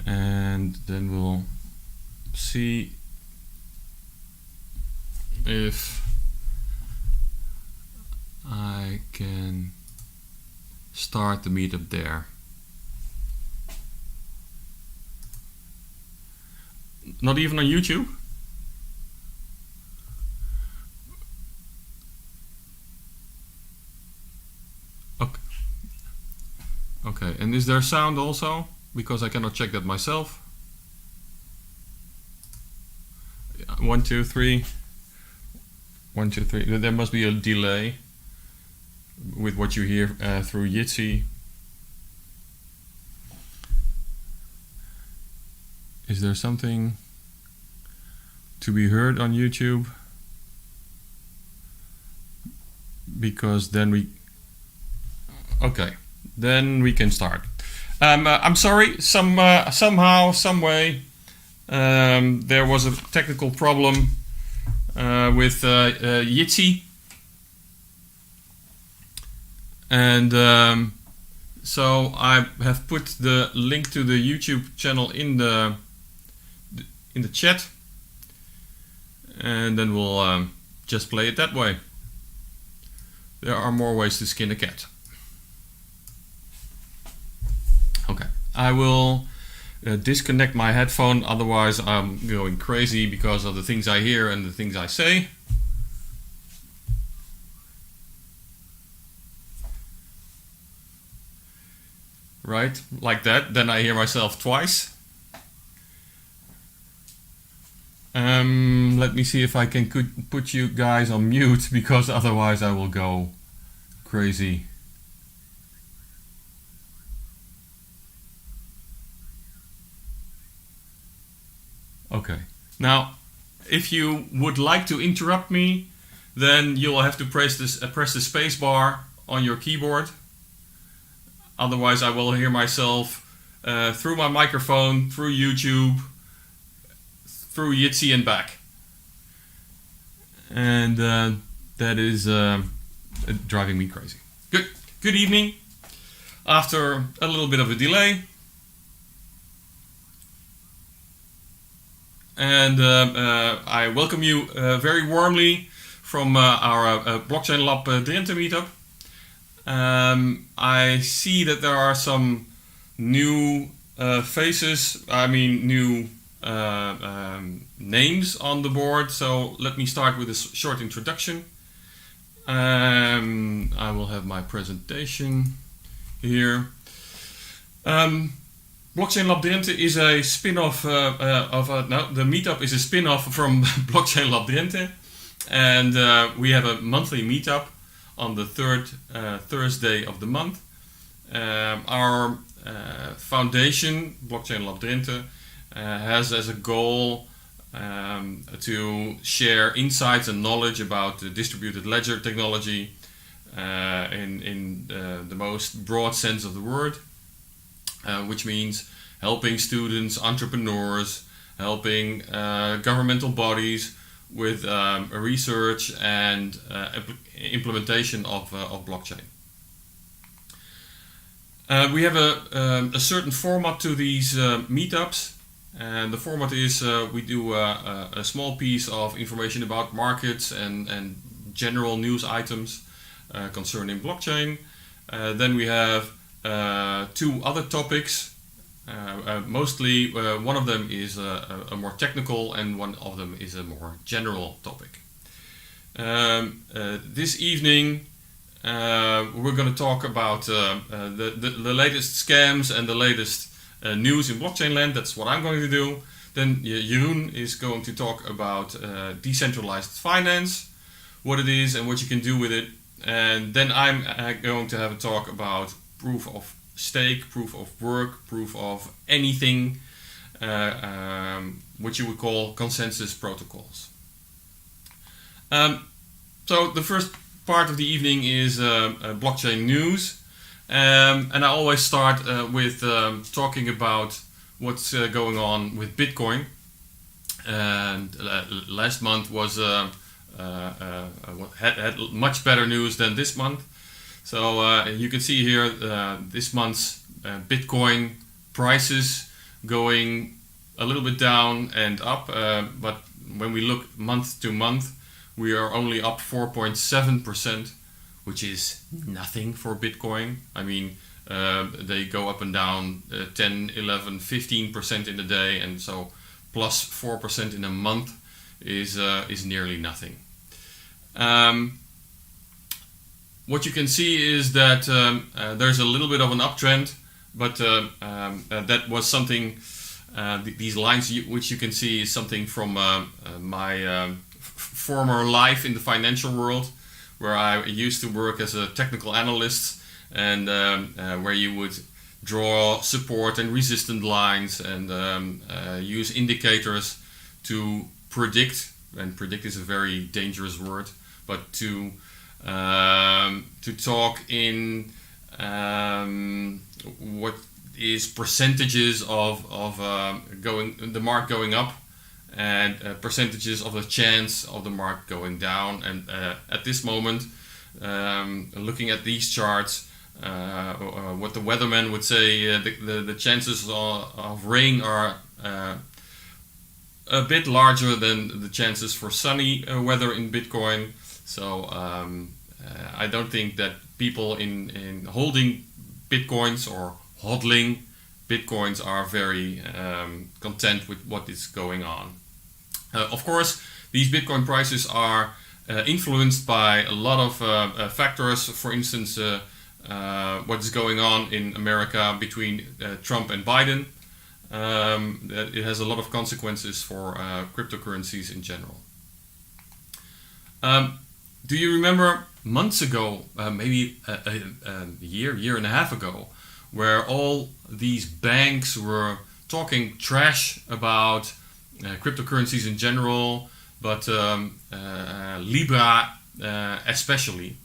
and then we'll see if I can start the meetup there. Not even on YouTube? Okay. Okay, and is there sound also? Because I cannot check that myself. 1, 2, 3. 1, 2, 3. There must be a delay with what you hear through Jitsi. Is there something to be heard on YouTube? Because then we... Okay, then we can start. I'm sorry, somehow, some way, there was a technical problem with Jitsi. And so I have put the link to the YouTube channel in the chat, and then we'll just play it that way. There are more ways to skin a cat. Okay, I will disconnect my headphone, otherwise I'm going crazy because of the things I hear and the things I say. Right, like that, then I hear myself twice. Let me see if I can put you guys on mute, because otherwise I will go crazy. Okay, now if you would like to interrupt me, then you'll have to press the space bar on your keyboard. Otherwise I will hear myself through my microphone, through YouTube, through Jitsi and back. And that is driving me crazy. Good evening. After a little bit of a delay. And I welcome you very warmly from our Blockchain Lab Drenthe meetup. I see that there are some new faces, new names on the board, so let me start with a short introduction. I will have my presentation here. Blockchain Lab Drenthe is a spin-off the meetup is a spin-off from Blockchain Lab Drenthe, and we have a monthly meetup on the third Thursday of the month. Our foundation, Blockchain Lab Drenthe, has as a goal to share insights and knowledge about the distributed ledger technology in the most broad sense of the word, which means helping students, entrepreneurs, helping governmental bodies with research and implementation of blockchain. We have a certain format to these meetups, and the format is we do a small piece of information about markets and general news items concerning blockchain. Then we have 2 other topics. Mostly one of them is a more technical, and one of them is a more general topic. This evening we're going to talk about the latest scams and the latest news in blockchain land. That's what I'm going to do. Then Jeroen is going to talk about decentralized finance, what it is and what you can do with it. And then I'm going to have a talk about proof of stake, proof of work, proof of anything, what you would call consensus protocols. So the first part of the evening is blockchain news, and I always start with talking about what's going on with Bitcoin. And last month was had much better news than this month. So you can see here this month's Bitcoin prices going a little bit down and up, but when we look month to month, we are only up 4.7%, which is nothing for Bitcoin. I mean, they go up and down 10, 11, 15% in a day, and so plus 4% in a month is nearly nothing. What you can see is that there's a little bit of an uptrend, but that was something, these lines which you can see is something from my former life in the financial world, where I used to work as a technical analyst, and where you would draw support and resistance lines and use indicators to predict, and predict is a very dangerous word, but to talk in what is percentages of the mark going up, and percentages of the chance of the mark going down. And at this moment, looking at these charts, what the weatherman would say, the chances of rain are a bit larger than the chances for sunny weather in Bitcoin. So I don't think that people in holding Bitcoins or hodling Bitcoins are very content with what is going on. Of course, these Bitcoin prices are influenced by a lot of factors. For instance, what is going on in America between Trump and Biden. It has a lot of consequences for cryptocurrencies in general. Do you remember months ago, maybe a year and a half ago, where all these banks were talking trash about cryptocurrencies in general, but Libra especially,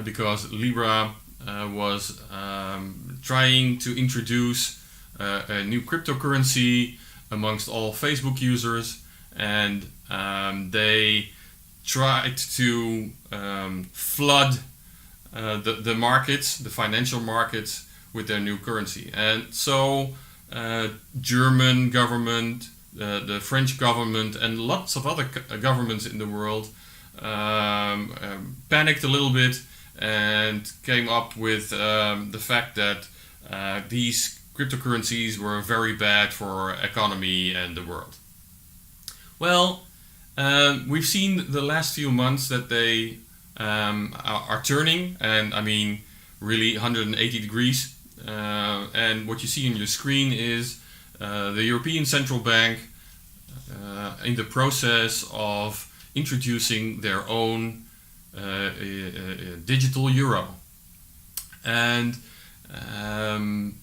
because Libra was trying to introduce a new cryptocurrency amongst all Facebook users, and they tried to flood the markets, the financial markets, with their new currency. And so German government, the French government, and lots of other governments in the world panicked a little bit and came up with the fact that these cryptocurrencies were very bad for economy and the world. Well, we've seen the last few months that they are turning, and I mean really 180 degrees. And what you see on your screen is the European Central Bank in the process of introducing their own digital euro. And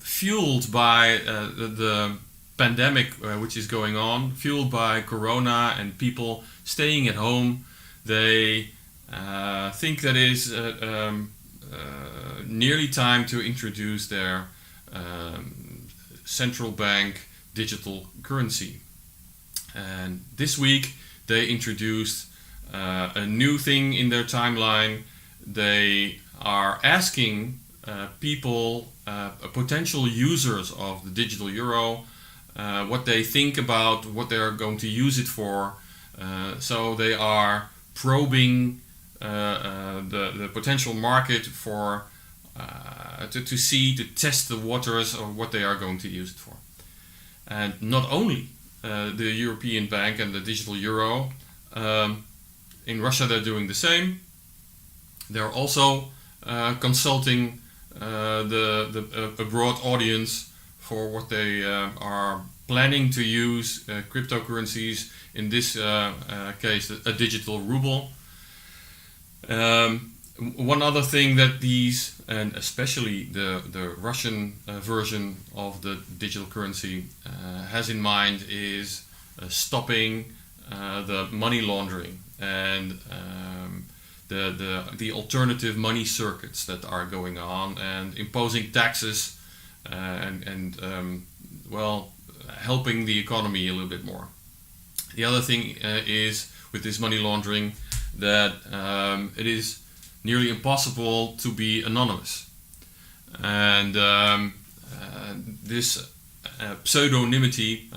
fueled by the pandemic which is going on, fueled by Corona and people staying at home, they think that it is nearly time to introduce their central bank digital currency. And this week they introduced a new thing in their timeline. They are asking people, potential users of the digital euro, what they think about what they are going to use it for. So they are probing the potential market for to test the waters of what they are going to use it for. And not only the European Bank and the digital euro, in Russia they're doing the same. They're also consulting a broad audience for what they are planning to use cryptocurrencies, in this case a digital ruble. One other thing that these, and especially the Russian version of the digital currency has in mind, is stopping the money laundering and the alternative money circuits that are going on, and imposing taxes and helping the economy a little bit more. The other thing is, with this money laundering, that it is nearly impossible to be anonymous, and this pseudonymity.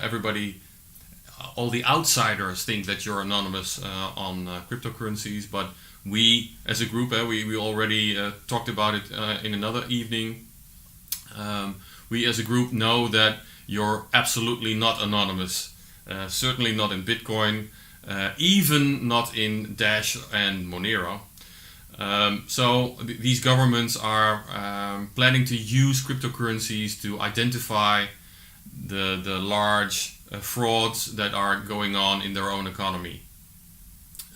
Everybody, all the outsiders think that you're anonymous on cryptocurrencies, but we as a group, we already talked about it in another evening. We as a group know that you're absolutely not anonymous. Certainly not in Bitcoin, even not in Dash and Monero. So these governments are planning to use cryptocurrencies to identify the large frauds that are going on in their own economy.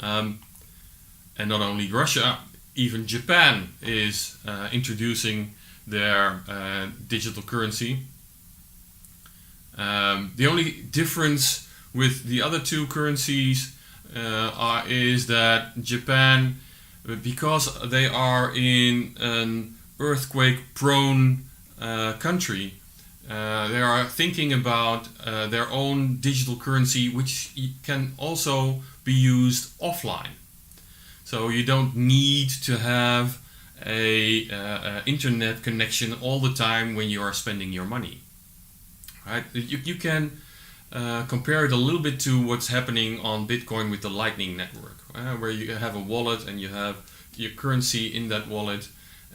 And not only Russia, even Japan is introducing their digital currency. The only difference with the other two currencies is that Japan, because they are in an earthquake-prone country, they are thinking about their own digital currency, which can also be used offline. So you don't need to have a internet connection all the time when you are spending your money. Right? You can compare it a little bit to what's happening on Bitcoin with the Lightning Network, where you have a wallet and you have your currency in that wallet,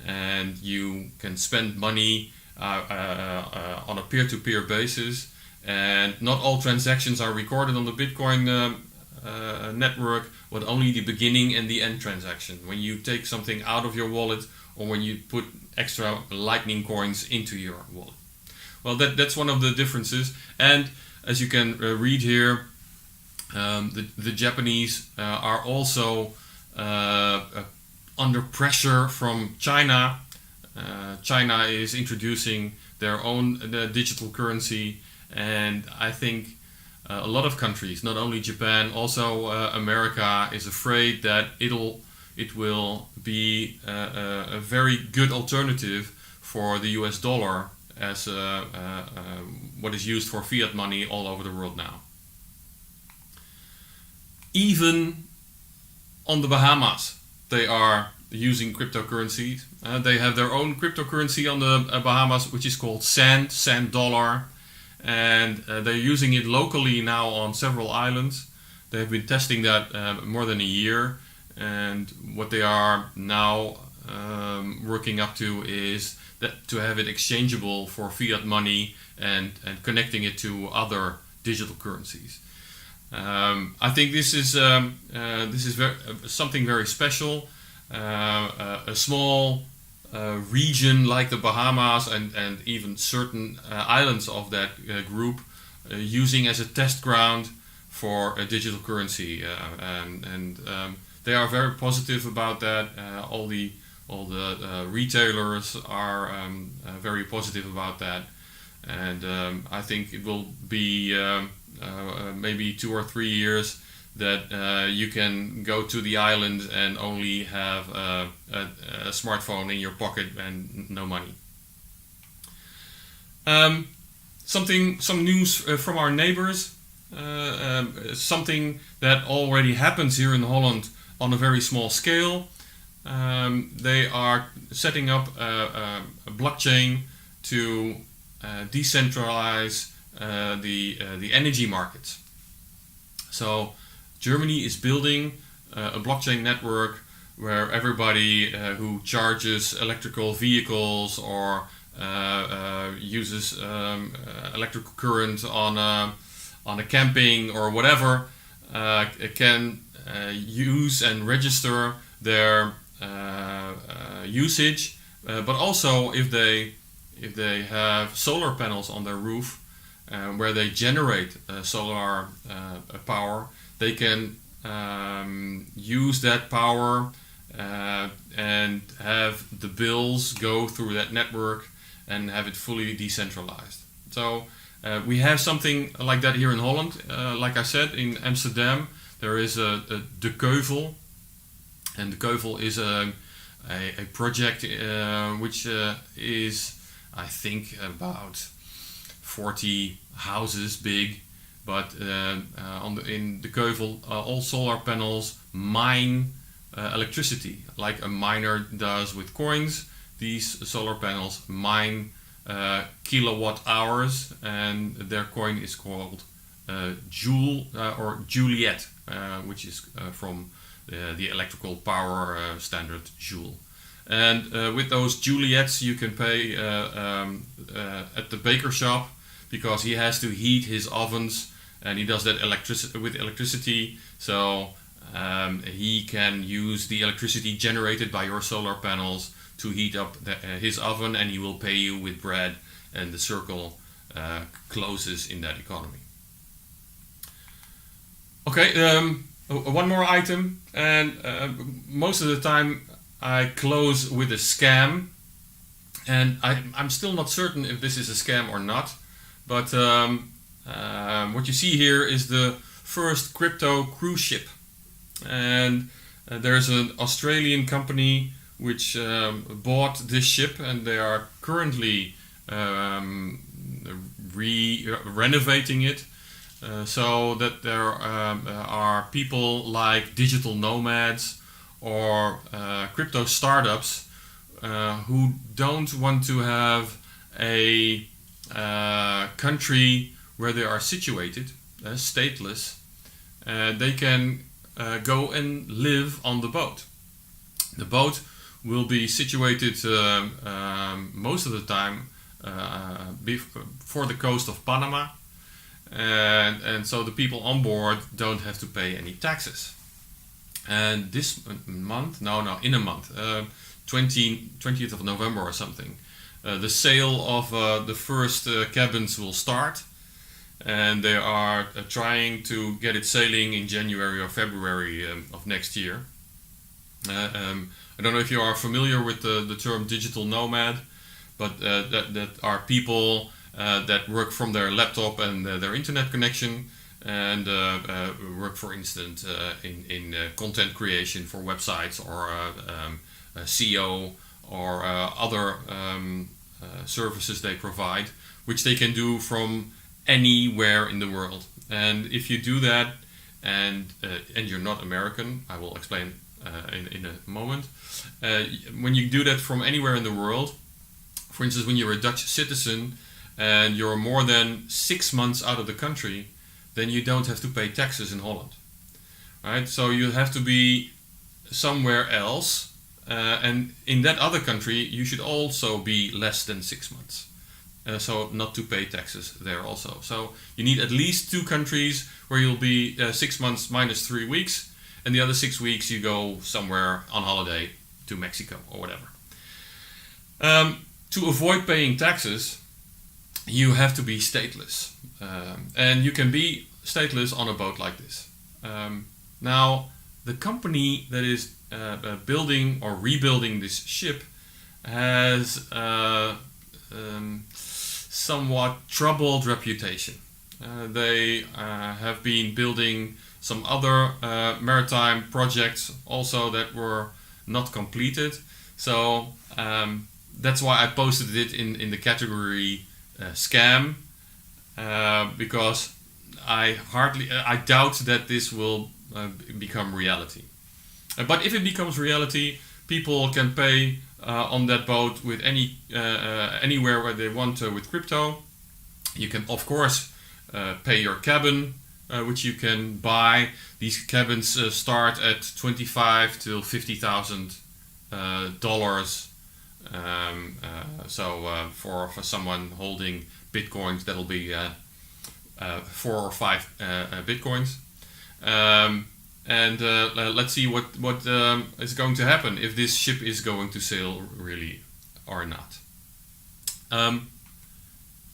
and you can spend money on a peer-to-peer basis, and not all transactions are recorded on the Bitcoin network, but only the beginning and the end transaction. When you take something out of your wallet, or when you put extra Lightning coins into your wallet. Well, that's one of the differences. And as you can read here, the Japanese are also under pressure from China. China is introducing their own digital currency, and I think a lot of countries, not only Japan, also America, is afraid that it will be a very good alternative for the US dollar as what is used for fiat money all over the world now. Even on the Bahamas, they are using cryptocurrencies. They have their own cryptocurrency on the Bahamas, which is called Sand Dollar, and they're using it locally now on several islands. They've been testing that more than a year, and what they are now working up to is that to have it exchangeable for fiat money and connecting it to other digital currencies. I think this is something very special. A small region like the Bahamas and even certain islands of that group using as a test ground for a digital currency, and they are very positive about that. All the retailers are very positive about that, and I think it will be maybe 2 or 3 years that you can go to the island and only have a smartphone in your pocket and no money. Some news from our neighbors. Something that already happens here in Holland on a very small scale. They are setting up a blockchain to decentralize the energy markets. So Germany is building a blockchain network where everybody who charges electrical vehicles or uses electrical current on a camping or whatever can use and register their usage, but also if they have solar panels on their roof where they generate solar power, they can use that power and have the bills go through that network and have it fully decentralized. So we have something like that here in Holland. Like I said, in Amsterdam there is a De Keuvel, and De Keuvel is a project which is, I think, about 40 houses big. But in De Keuvel, all solar panels mine electricity, like a miner does with coins. These solar panels mine kilowatt hours, and their coin is called Joule or Juliet, which is from the electrical power standard Joule. And with those Juliets you can pay at the baker shop, because he has to heat his ovens, and he does that with electricity. So he can use the electricity generated by your solar panels to heat up his oven, and he will pay you with bread, and the circle closes in that economy. Okay, one more item, and most of the time I close with a scam, and I'm still not certain if this is a scam or not, but what you see here is the first crypto cruise ship, and there's an Australian company which bought this ship, and they are currently renovating it so that there are people like digital nomads or crypto startups who don't want to have a country where they are situated, stateless. They can go and live on the boat. The boat will be situated most of the time for the coast of Panama, and so the people on board don't have to pay any taxes. And this month, in a month, 20th of November or something, the sale of the first cabins will start, and they are trying to get it sailing in January or February of next year. I don't know if you are familiar with the term digital nomad, but that are people that work from their laptop and their internet connection, and work, for instance, in content creation for websites, or SEO, or other services they provide, which they can do from anywhere in the world. And if you do that, and you're not American, I will explain in a moment. When you do that from anywhere in the world, for instance, when you're a Dutch citizen and you're more than 6 months out of the country, then you don't have to pay taxes in Holland. Right? So you have to be somewhere else, and in that other country you should also be less than 6 months. So not to pay taxes there also. So you need at least 2 countries where you'll be 6 months minus 3 weeks, and the other 6 weeks you go somewhere on holiday to Mexico or whatever. To avoid paying taxes, you have to be stateless. And you can be stateless on a boat like this. Now, the company that is building or rebuilding this ship has somewhat troubled reputation. They have been building some other maritime projects also that were not completed. So that's why I posted it in the category scam, because I doubt that this will become reality. But if it becomes reality, people can pay on that boat with anywhere where they want with crypto. You can, of course, pay your cabin, which you can buy. These cabins start at $25,000 to $50,000 dollars. So for someone holding bitcoins, that'll be 4 or 5 bitcoins. And let's see what is going to happen, if this ship is going to sail really or not.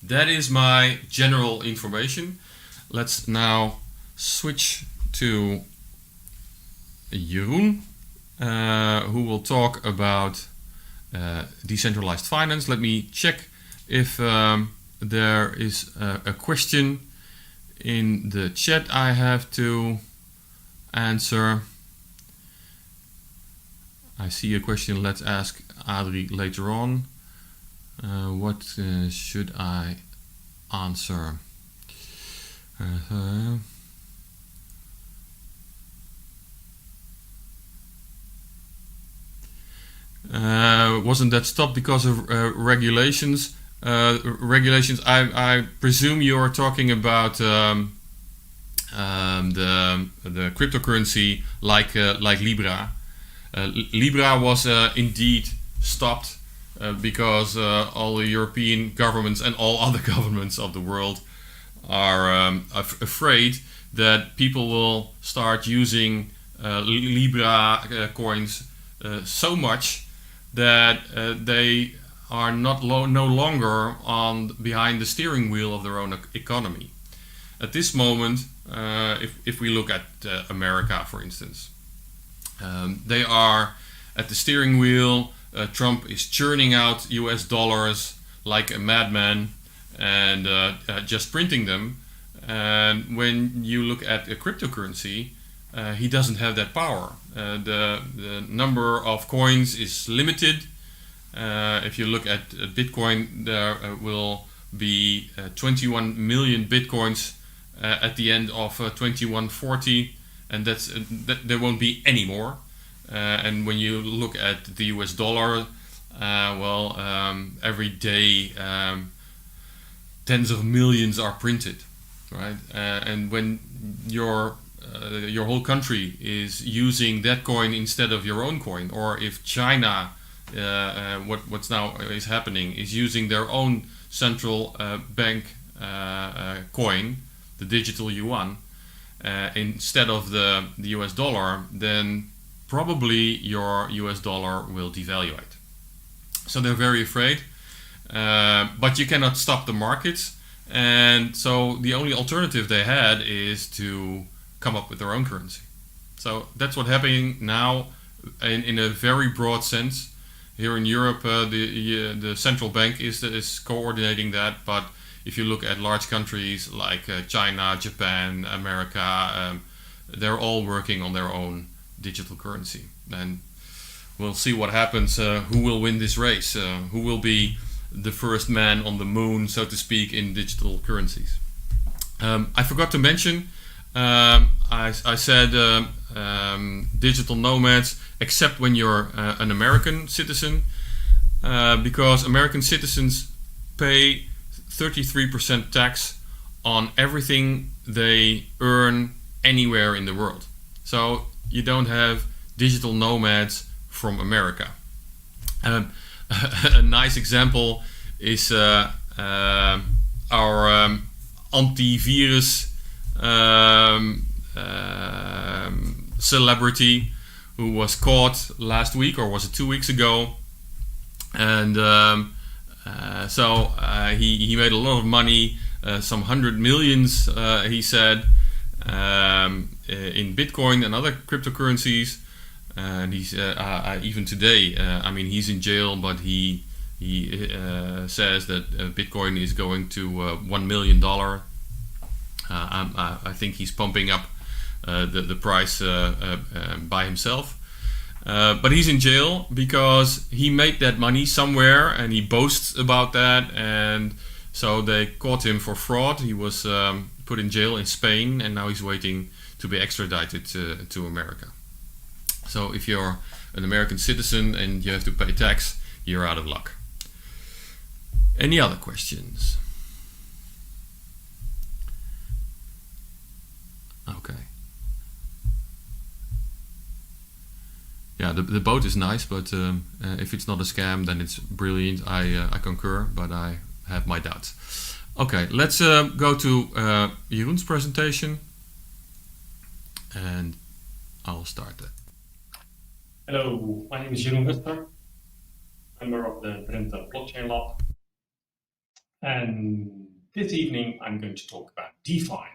That is my general information. Let's now switch to Jeroen, who will talk about decentralized finance. Let me check if there is a question in the chat I have to answer. I see a question. Let's ask Adri later on. What should I answer? Wasn't that stopped because of regulations? regulations. I presume you are talking about the cryptocurrency like Libra. Libra was indeed stopped because all the European governments and all other governments of the world are afraid that people will start using Libra coins so much that they are no longer behind the steering wheel of their own economy. At this moment, if we look at America, for instance, they are at the steering wheel. Trump is churning out US dollars like a madman and just printing them. And when you look at a cryptocurrency, he doesn't have that power. The number of coins is limited. If you look at Bitcoin, there will be 21 million Bitcoins at the end of 2140, and there won't be any more. And when you look at the US dollar, every day tens of millions are printed, right? And when your whole country is using that coin instead of your own coin, or if China, what's now is happening, is using their own central bank coin, the digital yuan, instead of the US dollar, then probably your US dollar will devaluate. So they're very afraid, but you cannot stop the markets, and so the only alternative they had is to come up with their own currency. So that's what's happening now in a very broad sense. Here in Europe, the central bank is coordinating that, but if you look at large countries like China, Japan, America, they're all working on their own digital currency. And we'll see what happens, who will win this race, who will be the first man on the moon, so to speak, in digital currencies. I forgot to mention, I said digital nomads, except when you're an American citizen, because American citizens pay 33% tax on everything they earn anywhere in the world. So you don't have digital nomads from America. A nice example is our antivirus celebrity who was caught last week, or was it 2 weeks ago? And he made a lot of money, some 100 millions, he said, in Bitcoin and other cryptocurrencies. And he's even today, he's in jail, but he says that Bitcoin is going to $1 million. I think he's pumping up the price by himself. But he's in jail because he made that money somewhere and he boasts about that, and so they caught him for fraud. He was put in jail in Spain, and now he's waiting to be extradited to America. So if you're an American citizen and you have to pay tax, you're out of luck. Any other questions? Okay. Yeah, the boat is nice, but if it's not a scam, then it's brilliant. I concur, but I have my doubts. Okay, let's go to Jeroen's presentation, and I'll start that. Hello, my name is Jeroen Wester, member of the Drenthe Blockchain Lab, and this evening I'm going to talk about DeFi.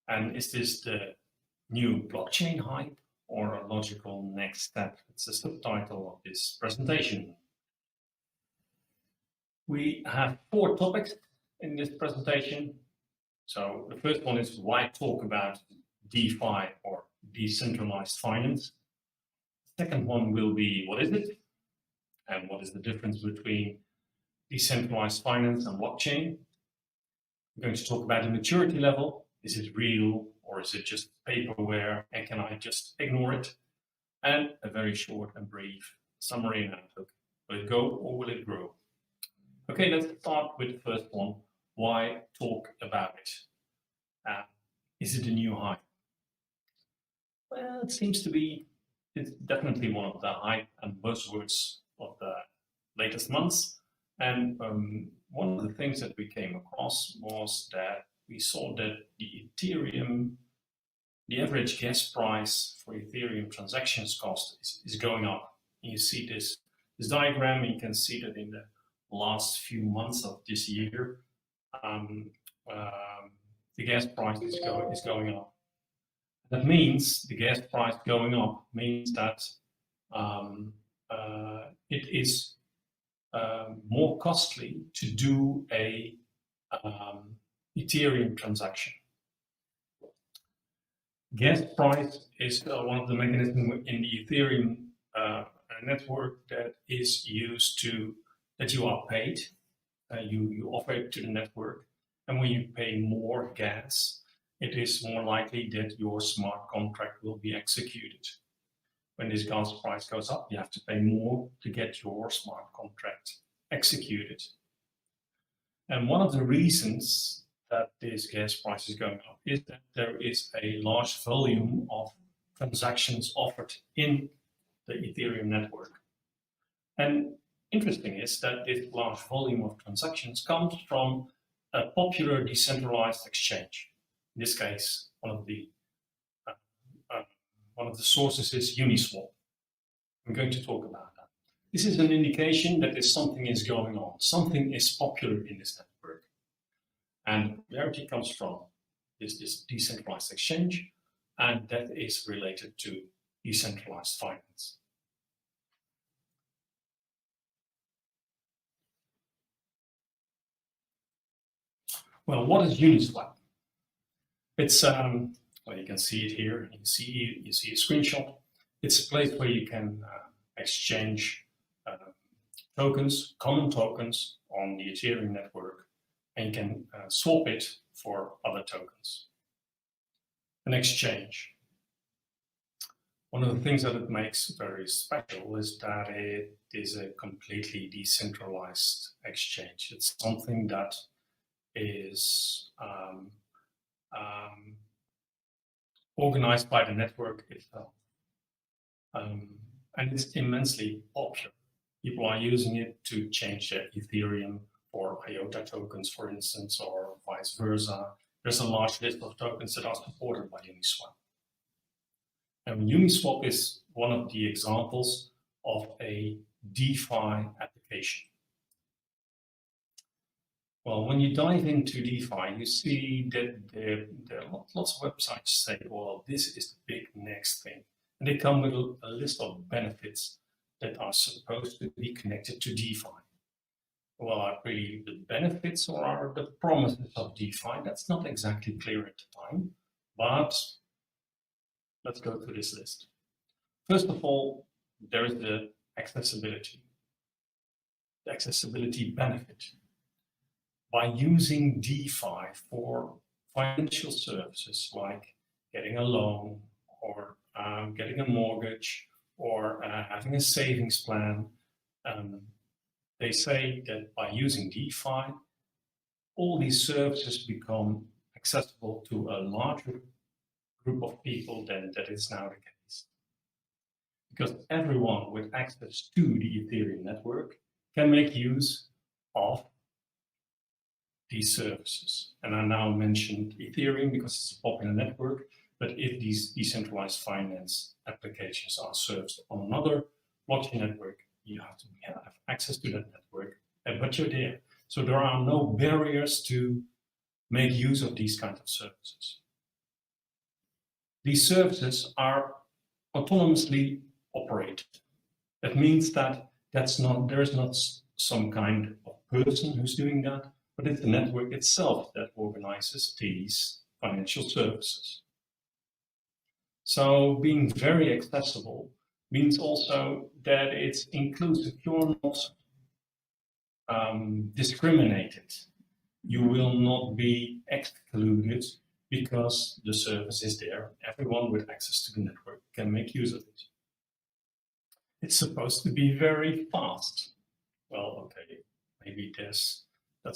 And is this the new blockchain hype or a logical next step? It's the subtitle of this presentation. We have 4 topics in this presentation. So the first one is why talk about DeFi or decentralized finance. The second one will be what is it and what is the difference between decentralized finance and blockchain. We're going to talk about the maturity level. Is it real or is it just paperware and can I just ignore it? And a very short and brief summary and outlook. Will it go or will it grow? Okay, let's start with the first one. Why talk about it? Is it a new hype? Well, it seems to be, it's definitely one of the hype and buzzwords of the latest months. And one of the things that we came across was that we saw that the average gas price for Ethereum transactions cost is going up. You see this diagram, and you can see that in the last few months of this year, the gas price is going up. That means the gas price going up means that it is more costly to do a Ethereum transaction. Gas price is one of the mechanisms in the Ethereum network that is used to, that you are paid. You offer it to the network, and when you pay more gas, it is more likely that your smart contract will be executed. When this gas price goes up, you have to pay more to get your smart contract executed. And one of the reasons that this gas price is going up is that there is a large volume of transactions offered in the Ethereum network. And interesting is that this large volume of transactions comes from a popular decentralized exchange. In this case, one of the sources is Uniswap. I'm going to talk about that. This is an indication that something is going on. Something is popular in this network. And popularity comes from this decentralized exchange, and that is related to decentralized finance. Well, what is Uniswap? It's well, you can see it here. You see a screenshot. It's a place where you can exchange tokens, common tokens on the Ethereum network, and you can swap it for other tokens. An exchange. One of the things that it makes very special is that it is a completely decentralized exchange. It's something that is organized by the network itself. And it's immensely popular. People are using it to change their Ethereum for IOTA tokens, for instance, or vice versa. There's a large list of tokens that are supported by Uniswap. And Uniswap is one of the examples of a DeFi application. Well, when you dive into DeFi, you see that there are lots of websites say, well, this is the big next thing. And they come with a list of benefits that are supposed to be connected to DeFi. Well, are really the benefits or are the promises of DeFi? That's not exactly clear at the time, but let's go through this list. First of all, there is the accessibility benefit. By using DeFi for financial services like getting a loan or getting a mortgage or having a savings plan, they say that by using DeFi, all these services become accessible to a larger group of people than that is now the case. Because everyone with access to the Ethereum network can make use of these services. And I now mentioned Ethereum because it's a popular network, but if these decentralized finance applications are served on another blockchain network, you have to have access to that network, but you're there. So there are no barriers to make use of these kinds of services. These services are autonomously operated. That means that there is not some kind of person who's doing that, but it's the network itself that organizes these financial services. So being very accessible means also that it's inclusive. You're not discriminated. You will not be excluded because the service is there. Everyone with access to the network can make use of it. It's supposed to be very fast. Well, okay, maybe that's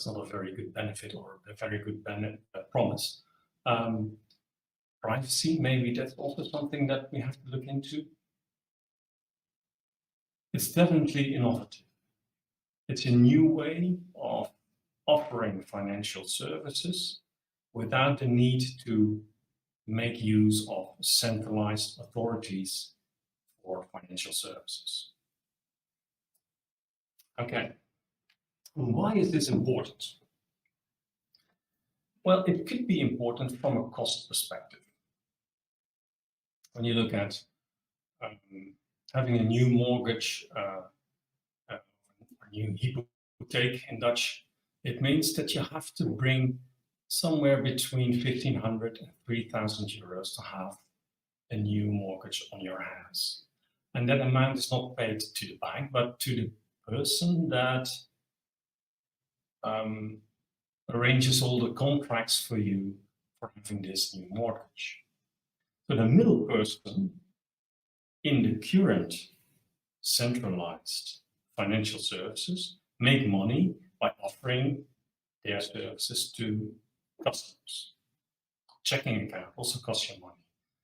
not a very good benefit or a very good promise. Privacy, maybe that's also something that we have to look into. It's definitely innovative. It's a new way of offering financial services without the need to make use of centralized authorities for financial services. Okay, why is this important? Well, it could be important from a cost perspective. When you look at having a new mortgage, a new hypotheek in Dutch, it means that you have to bring somewhere between 1,500 and 3,000 euros to have a new mortgage on your house. And that amount is not paid to the bank, but to the person that arranges all the contracts for you for having this new mortgage. So the middle person in the current centralized financial services make money by offering their services to customers. Checking account also costs you money.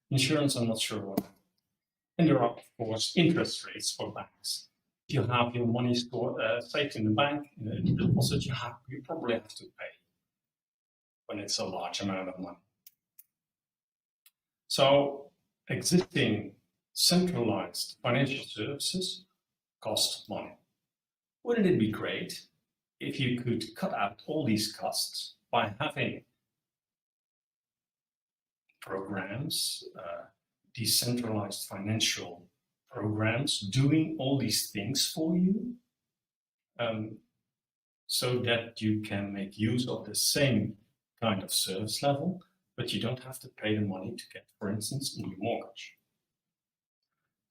Insurance, I'm not sure what. And there are, of course, interest rates for banks. If you have your money stored saved in the bank, in a deposit, you probably have to pay when it's a large amount of money. So existing centralized financial services cost money. Wouldn't it be great if you could cut out all these costs by having programs, decentralized financial programs doing all these things for you, so that you can make use of the same kind of service level, but you don't have to pay the money to get, for instance, a new mortgage.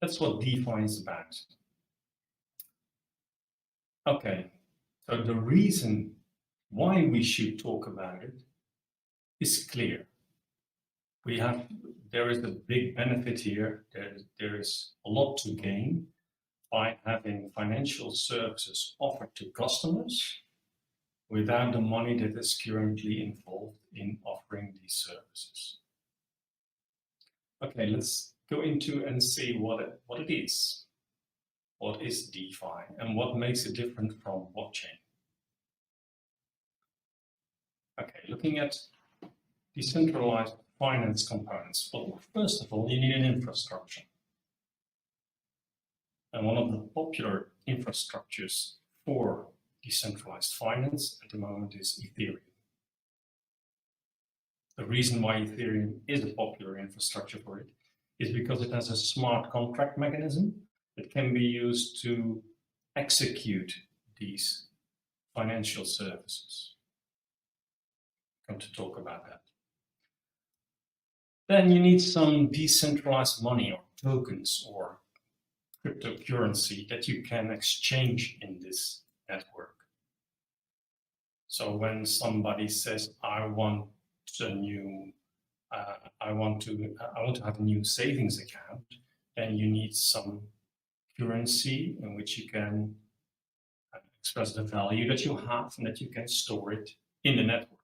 That's what DeFi is about. Okay, so the reason why we should talk about it is clear. There is a big benefit here. There is a lot to gain by having financial services offered to customers without the money that is currently involved in offering these services. Okay, let's go into and see what it is. What is DeFi and what makes it different from blockchain? Okay, looking at decentralized finance components. Well, first of all, you need an infrastructure. And one of the popular infrastructures for decentralized finance at the moment is Ethereum. The reason why Ethereum is a popular infrastructure for it is because it has a smart contract mechanism that can be used to execute these financial services. I'm going to talk about that. Then you need some decentralized money or tokens or cryptocurrency that you can exchange in this network. So when somebody says, I want to have a new savings account, then you need some currency in which you can express the value that you have and that you can store it in the network.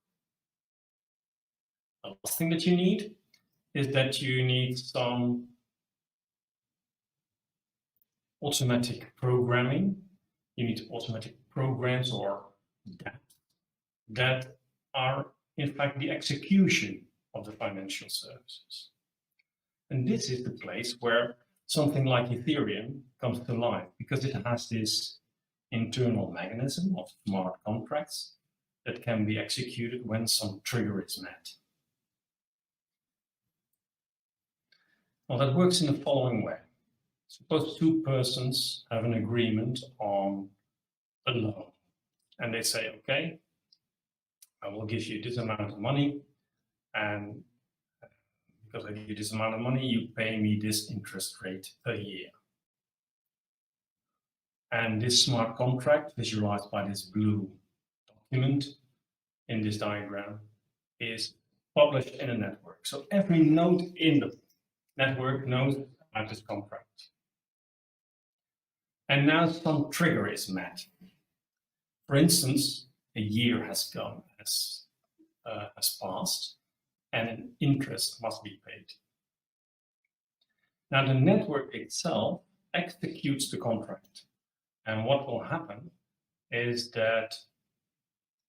The last thing that you need is that you need some automatic programming. You need automatic programs or that are in fact the execution of the financial services. And this is the place where something like Ethereum comes to life, because it has this internal mechanism of smart contracts that can be executed when some trigger is met. Well, that works in the following way. Suppose two persons have an agreement on a loan, and they say, okay, I will give you this amount of money, and because I give you this amount of money, you pay me this interest rate per year. And this smart contract, visualized by this blue document in this diagram, is published in a network. So every node in the network knows about this contract. And now some trigger is met. For instance, a year has passed, and an interest must be paid. Now, the network itself executes the contract, and what will happen is that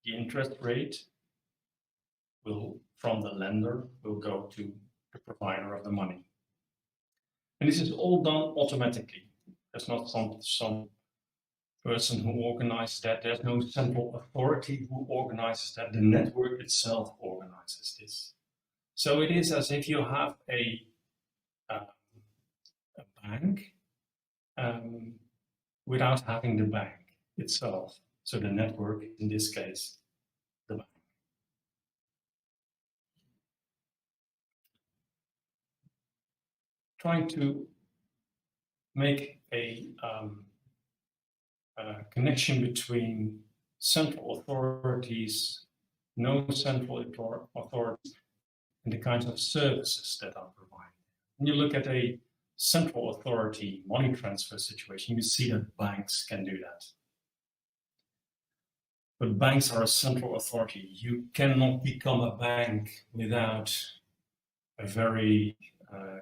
the interest rate from the lender will go to the provider of the money. And this is all done automatically. There's not some person who organizes that. There's no central authority who organizes that. The network itself organizes this. So it is as if you have a bank without having the bank itself. So the network, in this case, the bank. Trying to make a connection between central authorities, no central authorities, and the kinds of services that are provided. When you look at a central authority money transfer situation, you see that banks can do that. But banks are a central authority. You cannot become a bank without a very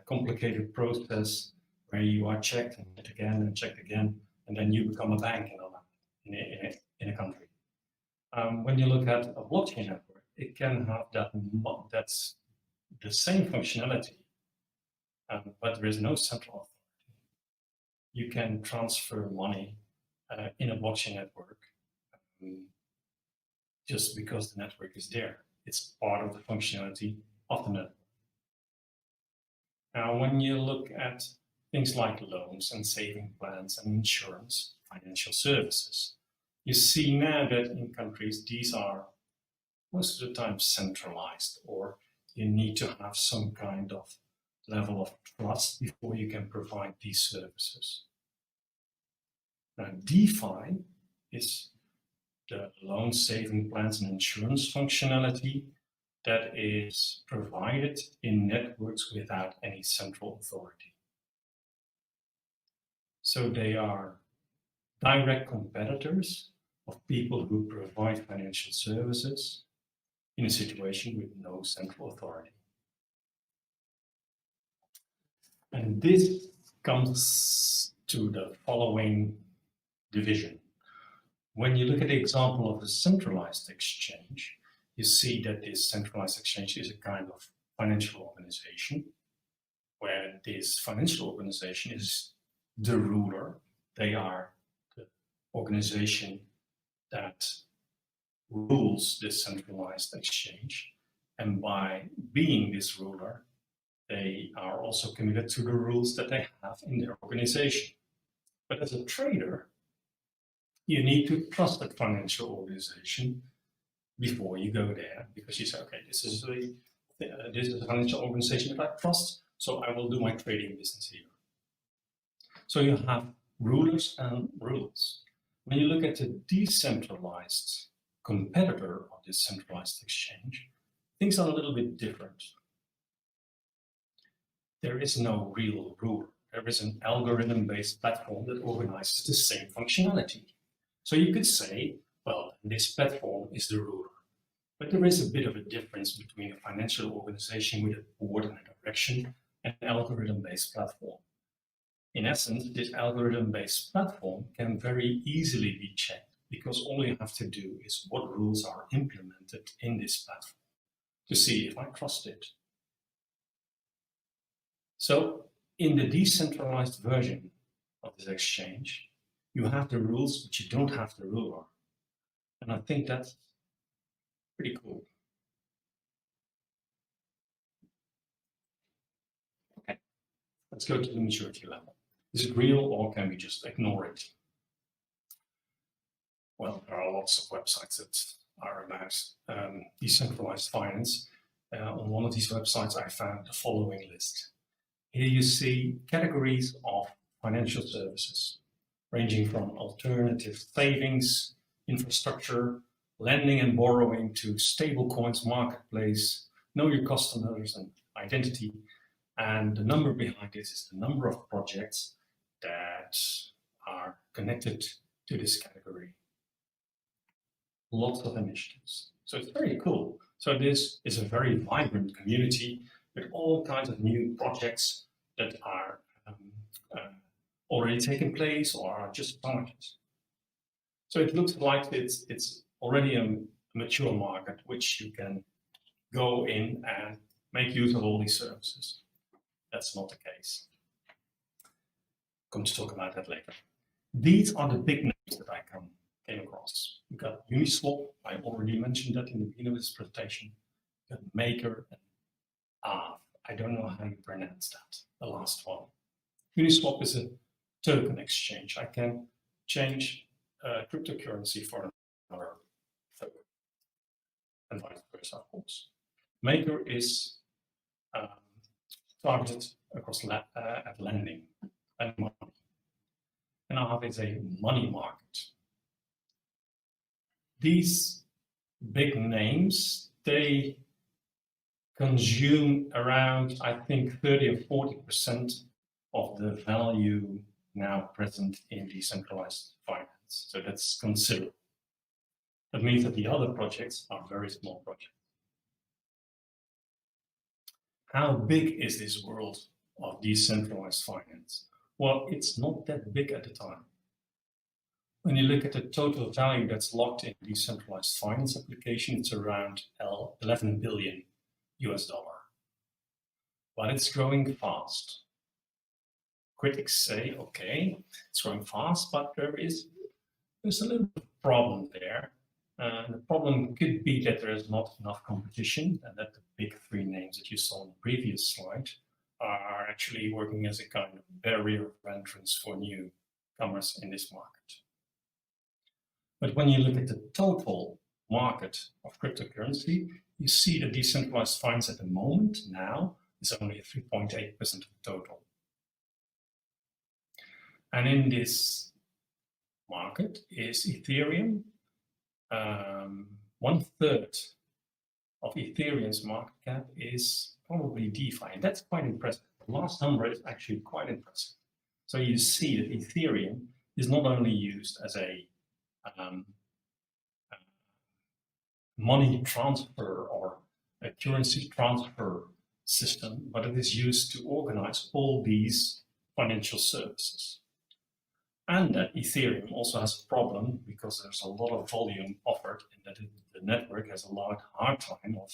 complicated process where you are checked and checked again, and then you become a bank in a country. When you look at a blockchain network, it can have that's the same functionality, but there is no central authority. You can transfer money in a blockchain network just because the network is there. It's part of the functionality of the network. Now, when you look at things like loans and saving plans and insurance, financial services, you see now that in countries, these are most of the time centralized, or you need to have some kind of level of trust before you can provide these services. Now, DeFi is the loan saving plans and insurance functionality that is provided in networks without any central authority. So they are direct competitors of people who provide financial services in a situation with no central authority. And this comes to the following division. When you look at the example of a centralized exchange, you see that this centralized exchange is a kind of financial organization, where this financial organization is the ruler. They are the organization that rules this centralized exchange. And by being this ruler, they are also committed to the rules that they have in their organization. But as a trader, you need to trust that financial organization before you go there, because you say, okay, this is a financial organization that I trust, so I will do my trading business here. So you have rulers and rules. When you look at the decentralized competitor of this centralized exchange, things are a little bit different. There is no real ruler. There is an algorithm-based platform that organizes the same functionality. So you could say, well, this platform is the ruler. But there is a bit of a difference between a financial organization with a board and a direction and an algorithm-based platform. In essence, this algorithm-based platform can very easily be checked, because all you have to do is what rules are implemented in this platform to see if I trust it. So in the decentralized version of this exchange, you have the rules, but you don't have the ruler. And I think that's pretty cool. Okay, let's go to the maturity level. Is it real, or can we just ignore it? Well, there are lots of websites that are about decentralized finance. On one of these websites, I found the following list. Here you see categories of financial services, ranging from alternative savings, infrastructure, lending and borrowing, to stablecoins, marketplace, know your customers and identity. And the number behind this is the number of projects that are connected to this category. lots of initiatives. So it's very cool. So this is a very vibrant community with all kinds of new projects that are already taking place or are just started. So it looks like it's already a mature market which you can go in and make use of all these services. That's not the case. Come to talk about that later. These are the big names that I came across. We got Uniswap, I already mentioned that in the beginning of this presentation. We got Maker and I don't know how you pronounce that, the last one. Uniswap is a token exchange. I can change cryptocurrency for another token, and vice versa, of course. Maker is targeted across at lending and money. And Aave is a money market. These big names, they consume around, I think, 30 or 40% of the value now present in decentralized finance. So that's considerable. That means that the other projects are very small projects. How big is this world of decentralized finance? Well, it's not that big at the time. When you look at the total value that's locked in decentralized finance application, it's around 11 billion US dollar. But it's growing fast. Critics say, okay, it's growing fast, but there's a little problem there. The problem could be that there is not enough competition and that the big three names that you saw on the previous slide are actually working as a kind of barrier of entrance for newcomers in this market. But when you look at the total market of cryptocurrency, you see that decentralized finance at the moment now is only 3.8% of the total. And in this market is Ethereum. 1/3 of Ethereum's market cap is probably DeFi, and that's quite impressive. The last number is actually quite impressive. So you see that Ethereum is not only used as a money transfer or a currency transfer system, but it is used to organize all these financial services. And that Ethereum also has a problem because there's a lot of volume offered and that the network has a hard time of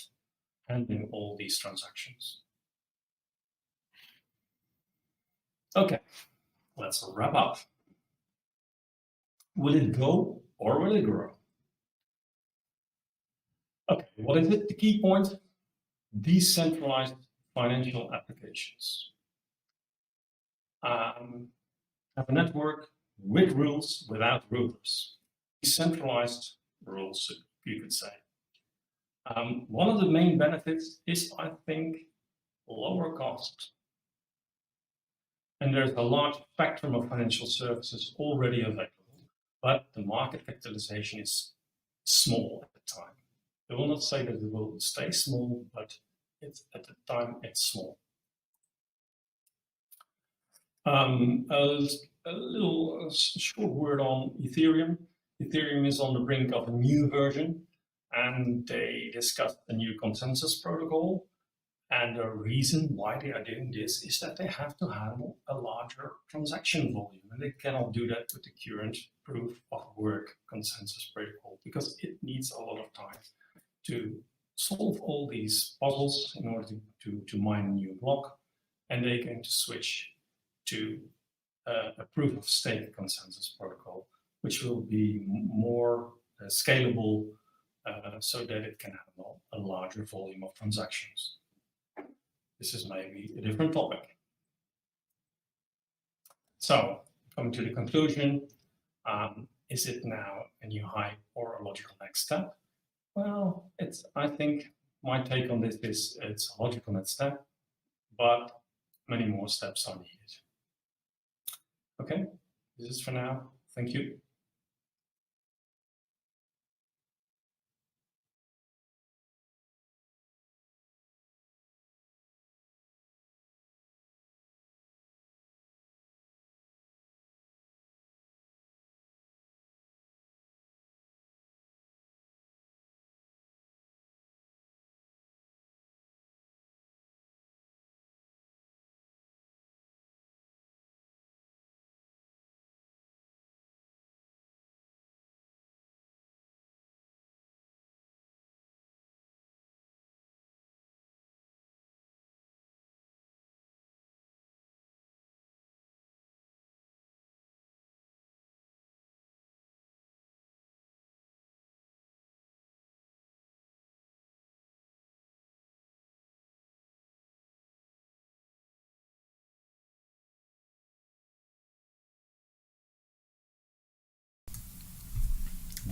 handling all these transactions. Okay, let's wrap up. Will it go or will it grow? Okay, what is it? The key point? Decentralized financial applications. Have a network with rules without rulers. Decentralized rules, you could say. One of the main benefits is, I think, lower cost. And there's a large spectrum of financial services already available, but the market capitalization is small at the time. I will not say that it will stay small, but at the time it's small. A little short word on Ethereum. Ethereum is on the brink of a new version, and they discussed a new consensus protocol. And the reason why they are doing this is that they have to handle a larger transaction volume, and they cannot do that with the current proof of work consensus protocol because it needs a lot of time to solve all these puzzles in order to mine a new block, and they're going to switch to a proof of stake consensus protocol, which will be more scalable so that it can handle a larger volume of transactions. This is maybe a different topic. So, coming to the conclusion, is it now a new hype or a logical next step? Well, I think my take on this is it's a logical next step, but many more steps are needed. Okay, this is for now. Thank you.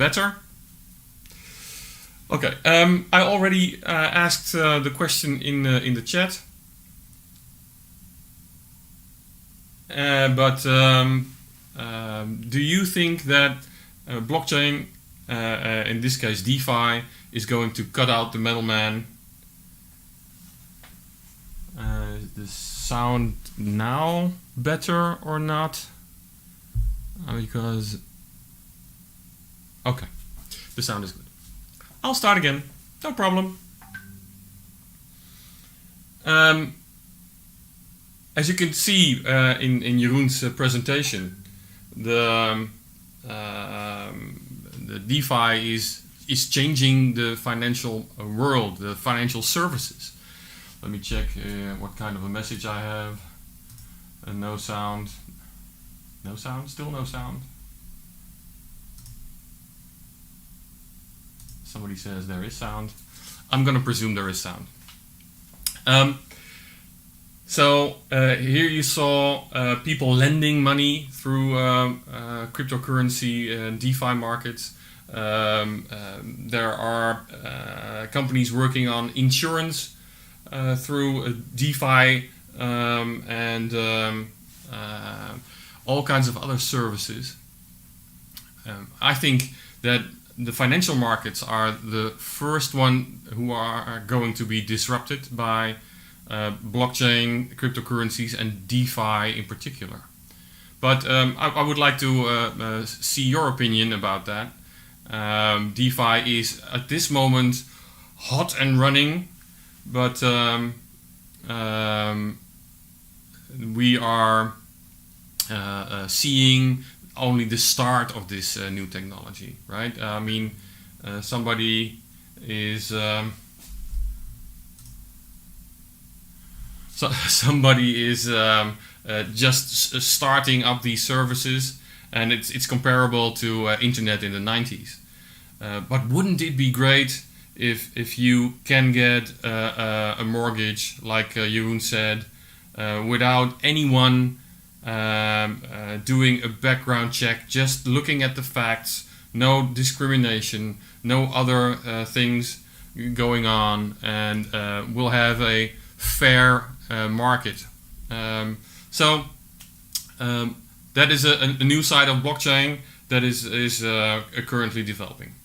better? Okay, I already asked the question in the chat, but do you think that blockchain, in this case DeFi, is going to cut out the middleman? The sound now better or not? Because okay, the sound is good. I'll start again, no problem. As you can see in Jeroen's presentation, the DeFi is changing the financial world, the financial services. Let me check what kind of a message I have. No sound. No sound? Still no sound? Somebody says there is sound. I'm going to presume there is sound. So here you saw people lending money through cryptocurrency and DeFi markets. There are companies working on insurance through DeFi and all kinds of other services. I think that the financial markets are the first one who are going to be disrupted by blockchain, cryptocurrencies, and DeFi in particular. But I would like to see your opinion about that. DeFi is at this moment hot and running, but we are seeing only the start of this new technology, right? I mean, somebody is just starting up these services, and it's comparable to internet in the 90s. But wouldn't it be great if you can get a mortgage, like Jeroen said, without anyone doing a background check, just looking at the facts, no discrimination, no other things going on, and we'll have a fair market. So that is a new side of blockchain that is currently developing.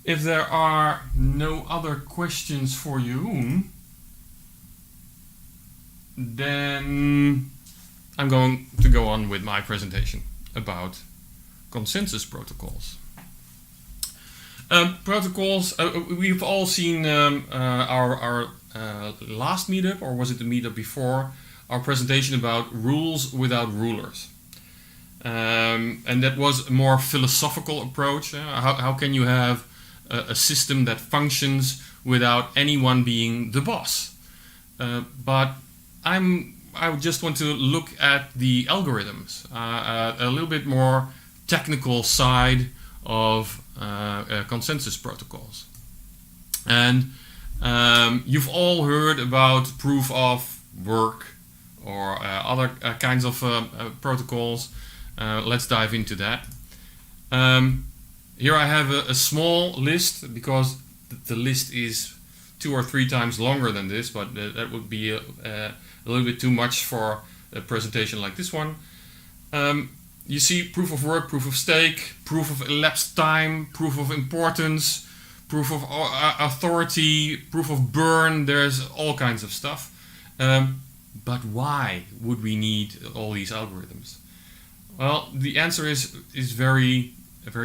If there are no other questions for you, then I'm going to go on with my presentation about consensus protocols. Protocols, we've all seen our last meetup, or was it the meetup before, our presentation about rules without rulers. And that was a more philosophical approach. How can you have a system that functions without anyone being the boss? But I just want to look at the algorithms, a little bit more technical side of consensus protocols. And you've all heard about proof of work or other kinds of protocols. Let's dive into that. Here I have a small list, because the list is 2 or 3 times longer than this, but that would be a little bit too much for a presentation like this one. You see proof of work, proof of stake, proof of elapsed time, proof of importance, proof of authority, proof of burn. There's all kinds of stuff. But why would we need all these algorithms? Well, the answer is very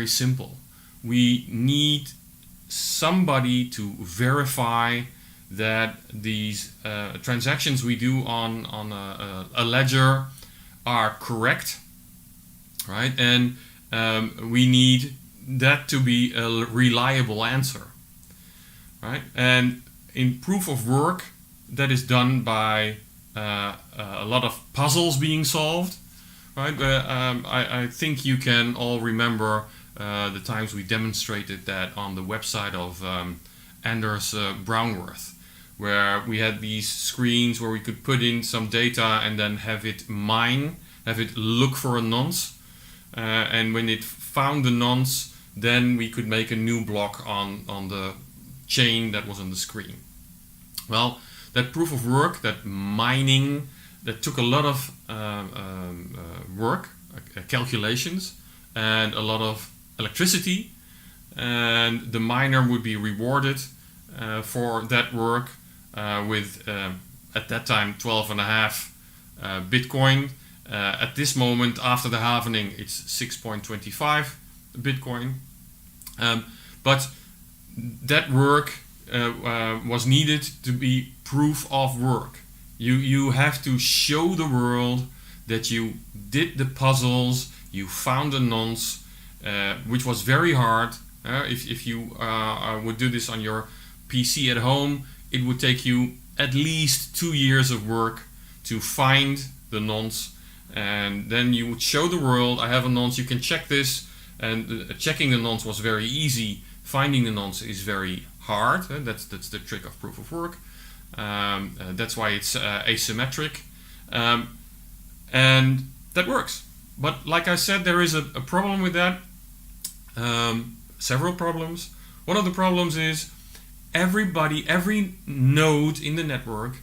simple. We need somebody to verify that these transactions we do on a ledger are correct, right? And we need that to be a reliable answer, right? And in proof of work, that is done by a lot of puzzles being solved, right? I think you can all remember the times we demonstrated that on the website of Anders Brownworth, where we had these screens where we could put in some data and then have it look for a nonce, and when it found the nonce, then we could make a new block on the chain that was on the screen. Well, that proof of work, that mining, that took a lot of work, calculations, and a lot of electricity, and the miner would be rewarded for that work with, at that time, 12.5 Bitcoin. At this moment, after the halvening, it's 6.25 Bitcoin. But that work was needed to be proof of work. You have to show the world that you did the puzzles, you found the nonce, which was very hard. If you would do this on your PC at home, it would take you at least 2 years of work to find the nonce, and then you would show the world, I have a nonce, you can check this, and checking the nonce was very easy. Finding the nonce is very hard. That's the trick of proof of work. That's why it's asymmetric, and that works. But like I said, there is a problem with that. Several problems. One of the problems is every node in the network,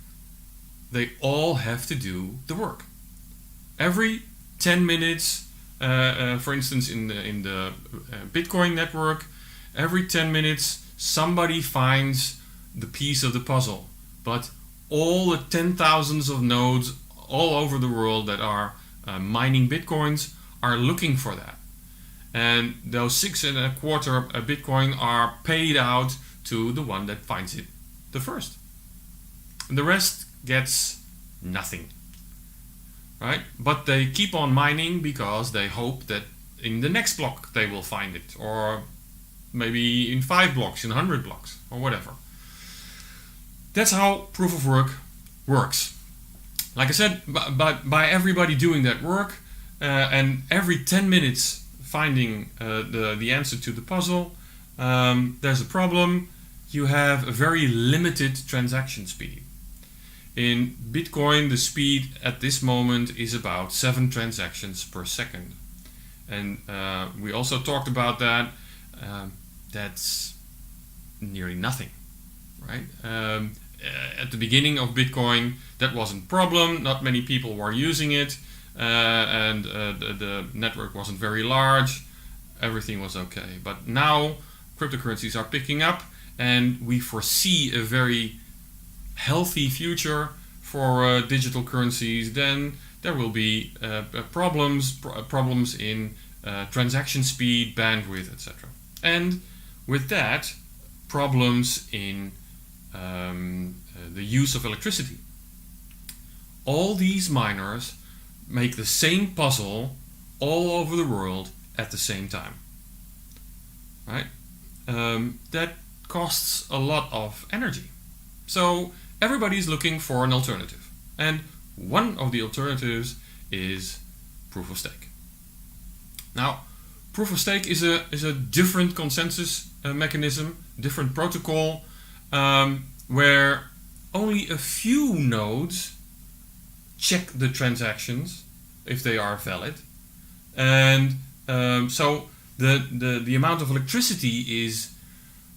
they all have to do the work. Every 10 minutes, for instance, in the Bitcoin network, every 10 minutes somebody finds the piece of the puzzle. But all the 10,000s of nodes all over the world that are mining Bitcoins are looking for that. And those 6.25 Bitcoin are paid out to the one that finds it the first. And the rest gets nothing. Right? But they keep on mining because they hope that in the next block they will find it, or maybe in 5 blocks, in 100 blocks, or whatever. That's how proof of work works. Like I said, by everybody doing that work, and every 10 minutes finding the answer to the puzzle, there's a problem. You have a very limited transaction speed. In Bitcoin, the speed at this moment is about 7 transactions per second. And we also talked about that. That's nearly nothing, right? At the beginning of Bitcoin, that wasn't a problem. Not many people were using it, and the network wasn't very large. Everything was okay. But now cryptocurrencies are picking up, and we foresee a very healthy future for digital currencies. Then there will be problems in transaction speed, bandwidth, etc. And with that, problems in the use of electricity. All these miners make the same puzzle all over the world at the same time. Right? That costs a lot of energy. So everybody's looking for an alternative. And one of the alternatives is proof of stake. Now, proof of stake is a different consensus mechanism, different protocol, where only a few nodes check the transactions if they are valid, and so the amount of electricity is,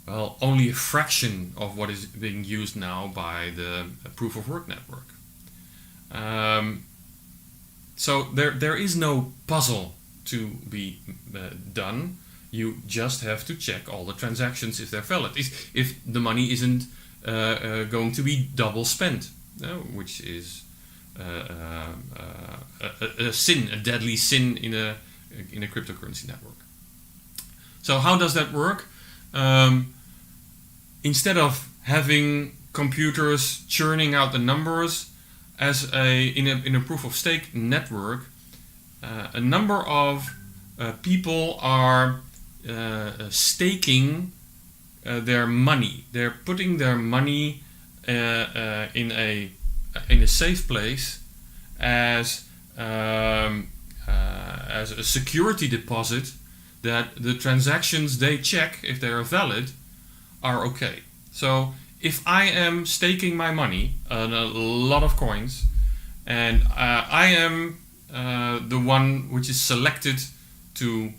well, only a fraction of what is being used now by the proof of work network. So there is no puzzle to be done. You just have to check all the transactions if they're valid. If the money isn't going to be double spent, which is a sin, a deadly sin in a cryptocurrency network. So how does that work? Instead of having computers churning out the numbers, in a proof of stake network, a number of people are staking their money. They're putting their money in a safe place as a security deposit, that the transactions they check, if they are valid, are okay. So if I am staking my money on a lot of coins, and I am the one which is selected to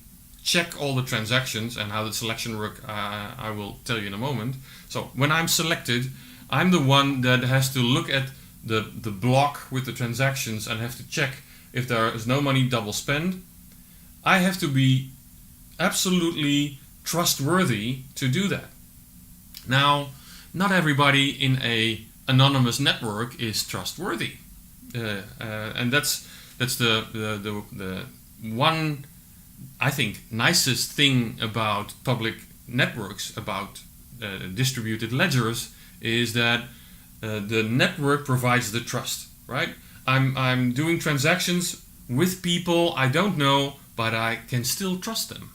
check all the transactions, and how the selection work I will tell you in a moment. So when I'm selected, I'm the one that has to look at the block with the transactions and have to check if there is no money double spent. I have to be absolutely trustworthy to do that. Now, not everybody in a anonymous network is trustworthy, and that's the one, I think, nicest thing about public networks, about distributed ledgers, is that the network provides the trust, right? I'm doing transactions with people I don't know, but I can still trust them.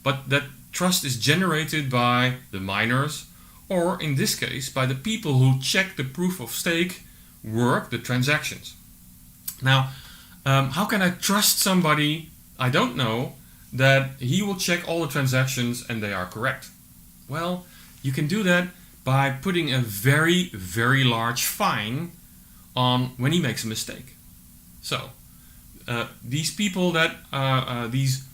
But that trust is generated by the miners, or in this case, by the people who check the proof of stake work, the transactions. Now, how can I trust somebody I don't know that he will check all the transactions and they are correct? Well, you can do that by putting a very, very large fine on when he makes a mistake. So, these people that these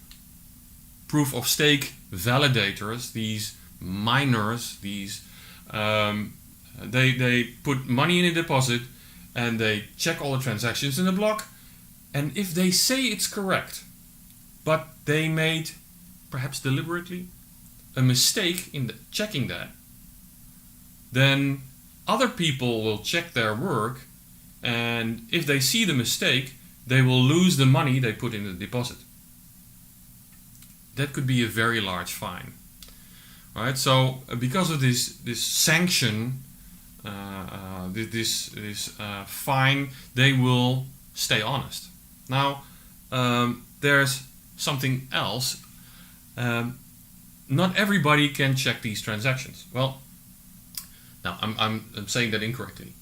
proof of stake validators, these miners, these they put money in a deposit and they check all the transactions in the block, and if they say it's correct, but they made, perhaps deliberately, a mistake in checking that, then other people will check their work, and if they see the mistake, they will lose the money they put in the deposit. That could be a very large fine. All right, so because of this sanction, this fine, they will stay honest. Now, there's something else. Not everybody can check these transactions. Well, now I'm saying that incorrectly.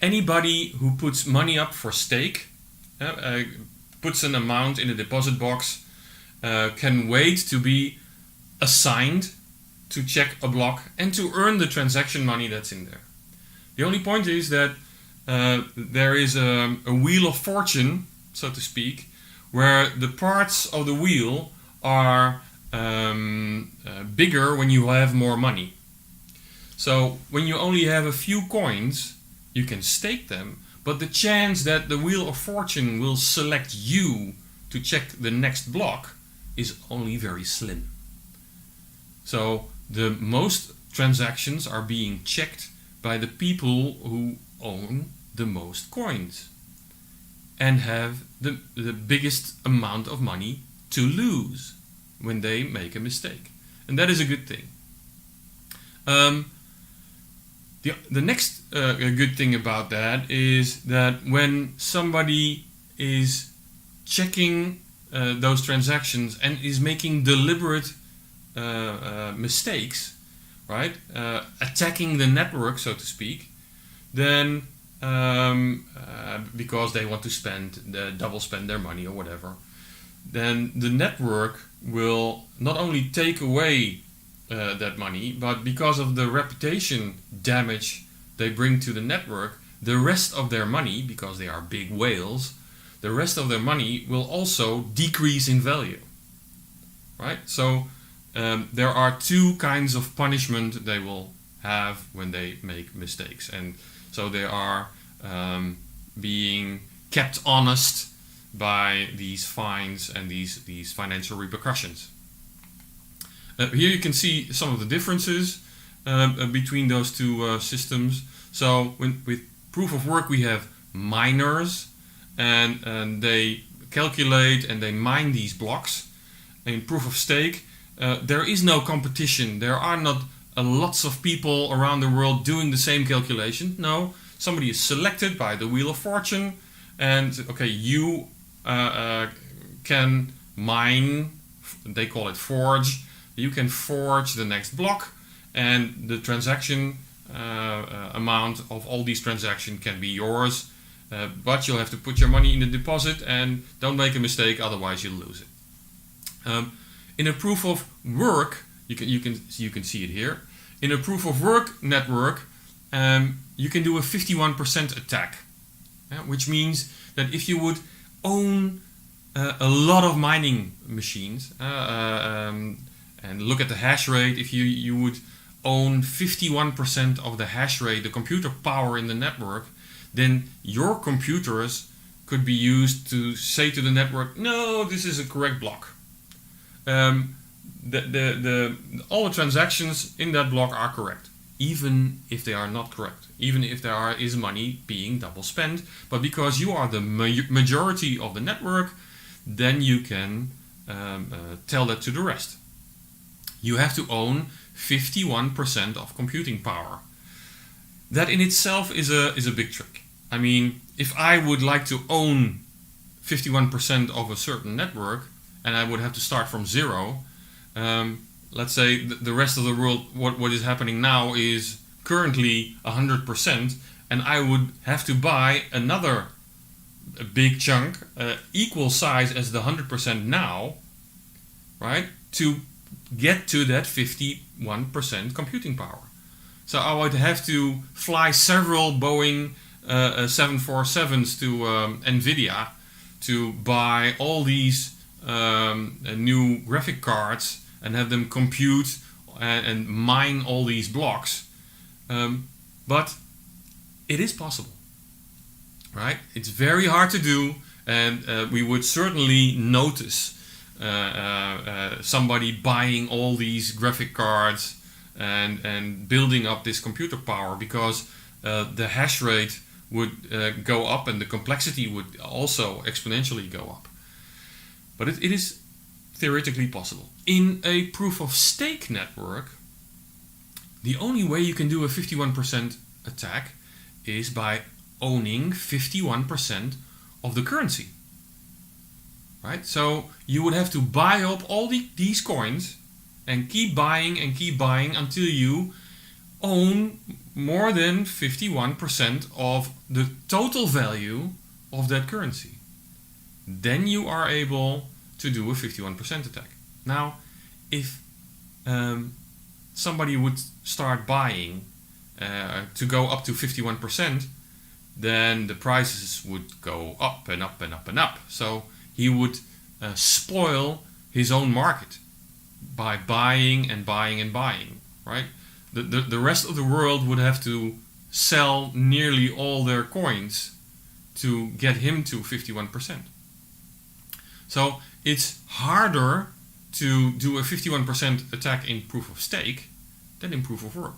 Anybody who puts money up for stake, puts an amount in a deposit box, can wait to be assigned to check a block and to earn the transaction money that's in there. The only point is that there is a wheel of fortune, so to speak, where the parts of the wheel are bigger when you have more money. So when you only have a few coins, you can stake them, but the chance that the wheel of fortune will select you to check the next block is only very slim. So the most transactions are being checked by the people who own the most coins and have the biggest amount of money to lose when they make a mistake. And that is a good thing. The next good thing about that is that when somebody is checking those transactions and is making deliberate mistakes, right, attacking the network, so to speak, then because they want to double spend their money or whatever, then the network will not only take away that money, but because of the reputation damage they bring to the network, the rest of their money, because they are big whales, the rest of their money will also decrease in value, right? So there are two kinds of punishment they will have when they make mistakes, and so they are being kept honest by these fines and these financial repercussions. Here you can see some of the differences between those two systems. So with proof of work we have miners, and they calculate and they mine these blocks. In proof of stake there is no competition. There are not lots of people around the world doing the same calculation. No, somebody is selected by the Wheel of Fortune, and okay, you can mine, they call it forge, you can forge the next block, and the transaction amount of all these transactions can be yours, but you'll have to put your money in the deposit, and don't make a mistake, otherwise you'll lose it. In a proof of work, you can see it here. In a proof of work network, you can do a 51% attack, which means that if you would own a lot of mining machines, and look at the hash rate. If you would own 51% of the hash rate, the computer power in the network, then your computers could be used to say to the network, no, this is a correct block. All the transactions in that block are correct, even if they are not correct, even if there is money being double spent. But because you are the majority of the network, then you can tell that to the rest. You have to own 51% of computing power. That in itself is a big trick. I mean, if I would like to own 51% of a certain network, and I would have to start from zero, let's say the rest of the world, what is happening now is currently 100%, and I would have to buy another big chunk, equal size as the 100% now, right, to get to that 51% computing power. So I would have to fly several Boeing 747s to NVIDIA to buy all these new graphic cards and have them compute and mine all these blocks. But it is possible, right? It's very hard to do, and we would certainly notice somebody buying all these graphic cards and building up this computer power, because the hash rate would go up and the complexity would also exponentially go up. But it is theoretically possible. In a proof of stake network, the only way you can do a 51% attack is by owning 51% of the currency. Right? So you would have to buy up all these coins and keep buying until you own more than 51% of the total value of that currency. Then you are able to do a 51% attack. Now, if somebody would start buying to go up to 51%, then the prices would go up and up and up and up. So he would spoil his own market by buying and buying and buying, right? The rest of the world would have to sell nearly all their coins to get him to 51%. So it's harder to do a 51% attack in proof of stake than in proof of work.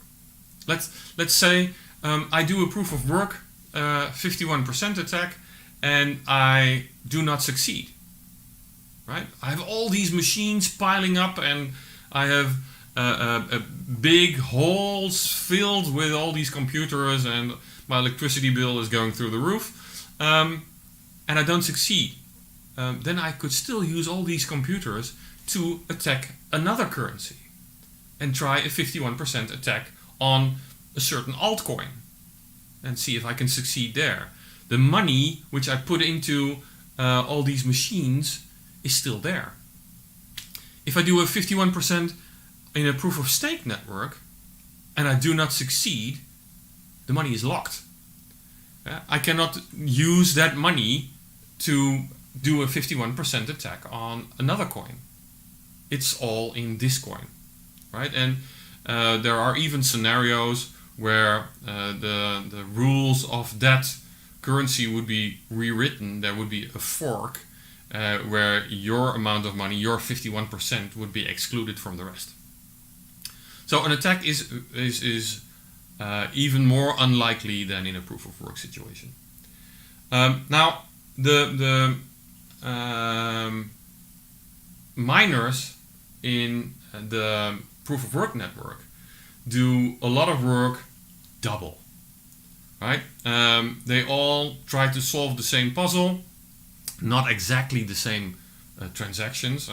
Let's say I do a proof of work 51% attack and I do not succeed. Right? I have all these machines piling up and I have big halls filled with all these computers and my electricity bill is going through the roof, and I don't succeed. Then I could still use all these computers to attack another currency and try a 51% attack on a certain altcoin and see if I can succeed there. The money which I put into all these machines is still there. If I do a 51% in a proof of stake network and I do not succeed, the money is locked. I cannot use that money to do a 51% attack on another coin. It's all in this coin, right? And there are even scenarios where the rules of that currency would be rewritten. There would be a fork where your amount of money, your 51%, would be excluded from the rest. So an attack is even more unlikely than in a proof of work situation. Now, the miners in the proof of work network do a lot of work double, right? They all try to solve the same puzzle, not exactly the same transactions,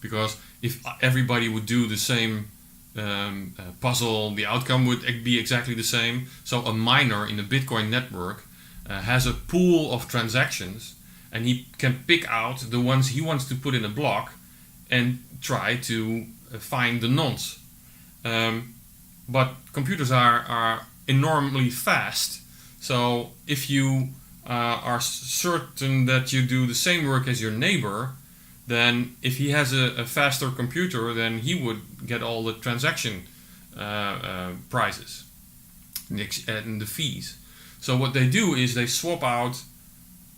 because if everybody would do the same puzzle, the outcome would be exactly the same. So a miner in a Bitcoin network has a pool of transactions and he can pick out the ones he wants to put in a block and try to find the nonce. But computers are enormously fast, so if you are certain that you do the same work as your neighbor, then if he has a faster computer, then he would get all the transaction prices and the fees. So what they do is they swap out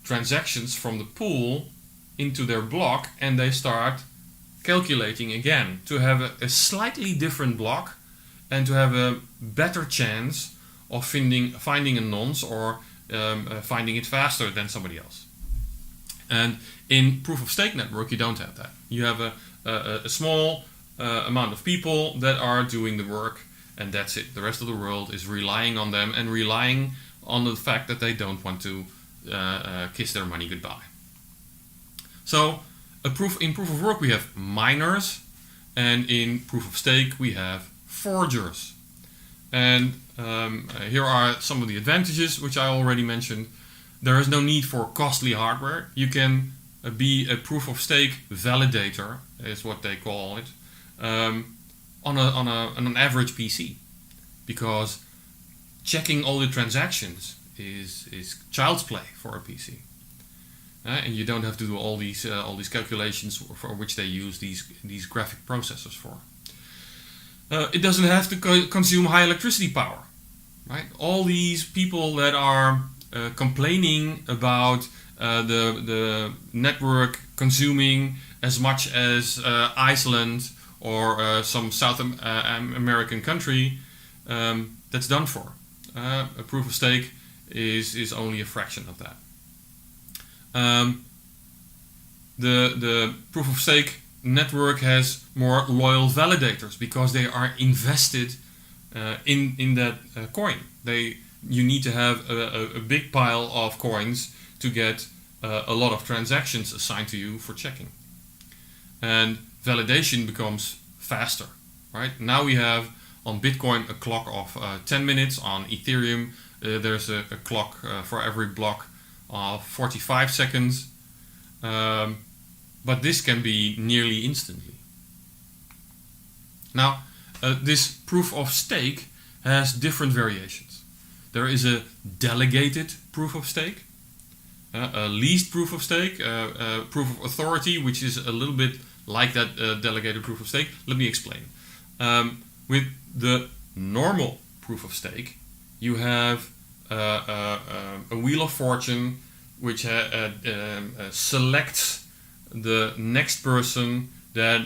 transactions from the pool into their block, and they start calculating again to have a slightly different block and to have a better chance of finding a nonce or finding it faster than somebody else. And in proof of stake network, you don't have that. You have a small amount of people that are doing the work, and that's it. The rest of the world is relying on them and relying on the fact that they don't want to kiss their money goodbye. So in proof of work we have miners, and in proof of stake we have forgers. And here are some of the advantages which I already mentioned. There is no need for costly hardware. You can be a proof of stake validator, is what they call it, on an average PC, because checking all the transactions is child's play for a PC, and you don't have to do all these calculations for which they use these graphic processors for. It doesn't have to consume high electricity power, right? All these people that are complaining about the network consuming as much as Iceland or some South American country, that's done for. A proof of stake is only a fraction of that. The proof of stake network has more loyal validators because they are invested in that coin. You need to have a big pile of coins to get a lot of transactions assigned to you for checking. And validation becomes faster, right? Now we have on Bitcoin a clock of 10 minutes. On Ethereum there's a clock for every block of 45 seconds. But this can be nearly instantly. Now, this proof of stake has different variations. There is a delegated proof of stake, a leased proof of stake, a proof of authority, which is a little bit like that delegated proof of stake. Let me explain. With the normal proof of stake, you have a wheel of fortune which selects the next person that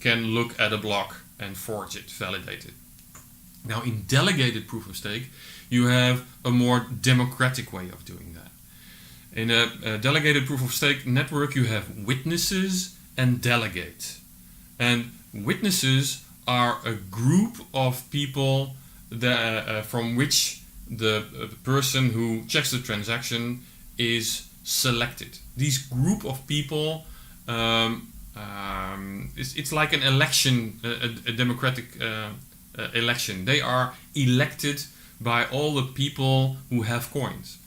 can look at a block and forge it, validate it. Now in delegated proof of stake, you have a more democratic way of doing that. In a delegated proof of stake network, you have witnesses and delegates. And witnesses are a group of people that, from which the person who checks the transaction is selected. These group of people, it's like an election, a democratic election. They are elected by all the people who have coins.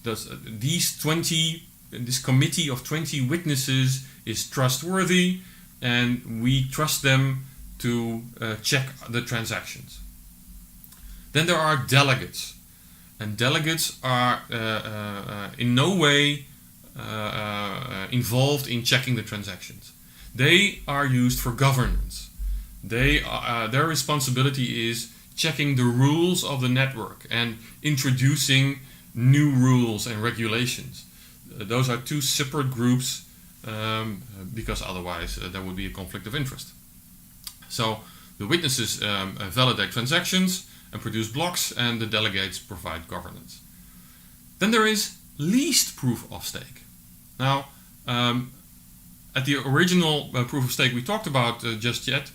This committee of 20 witnesses is trustworthy, and we trust them to check the transactions. Then there are delegates, and delegates are in no way involved in checking the transactions. They are used for governance. Their responsibility is checking the rules of the network and introducing new rules and regulations. Those are two separate groups because otherwise there would be a conflict of interest. So the witnesses validate transactions and produce blocks, and the delegates provide governance. Then there is leased proof of stake. Now, at the original proof of stake we talked about just yet,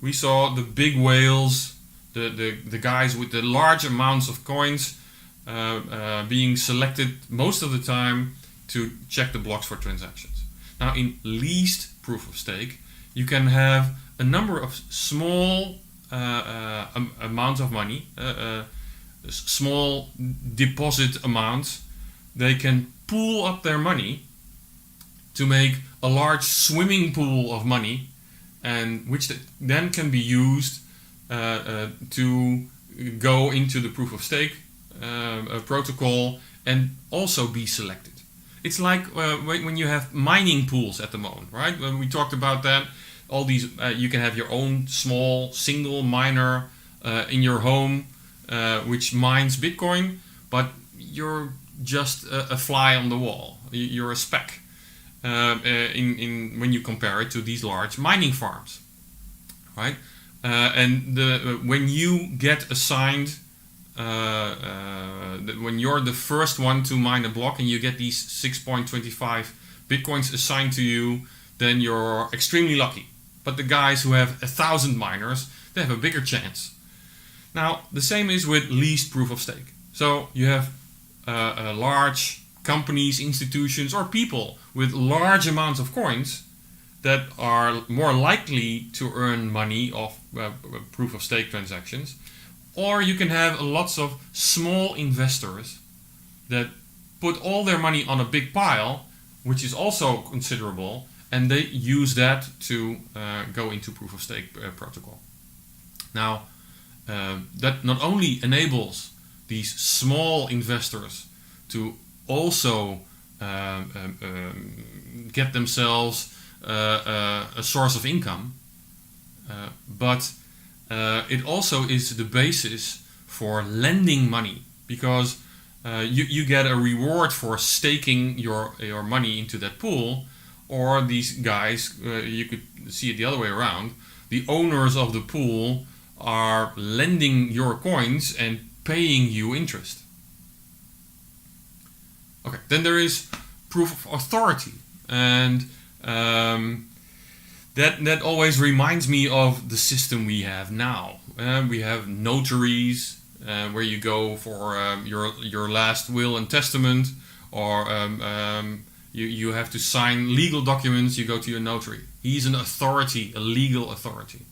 we saw the big whales, the guys with the large amounts of coins being selected most of the time to check the blocks for transactions. Now in leased proof of stake, you can have a number of small amounts of money, small deposit amounts. They can pool up their money to make a large swimming pool of money, and which then can be used to go into the proof of stake protocol and also be selected. It's like when you have mining pools at the moment, right? When we talked about that, all these you can have your own small single miner in your home, which mines Bitcoin, but you're just a fly on the wall. You're a speck in when you compare it to these large mining farms, right? And when you get assigned, when you're the first one to mine a block and you get these 6.25 Bitcoins assigned to you, then you're extremely lucky. But the guys who have 1,000 miners, they have a bigger chance. Now, the same is with leased proof of stake. So you have large companies, institutions, or people with large amounts of coins that are more likely to earn money off proof of stake transactions. Or you can have lots of small investors that put all their money on a big pile, which is also considerable, and they use that to go into proof of stake protocol. Now, that not only enables these small investors to also get themselves a source of income, but it also is the basis for lending money, because you get a reward for staking your money into that pool. Or these guys, you could see it the other way around, the owners of the pool are lending your coins and paying you interest. Okay, then there is proof of authority, and that always reminds me of the system we have now. We have notaries, where you go for your last will and testament, or you have to sign legal documents. You go to your notary. He's an authority, a legal authority.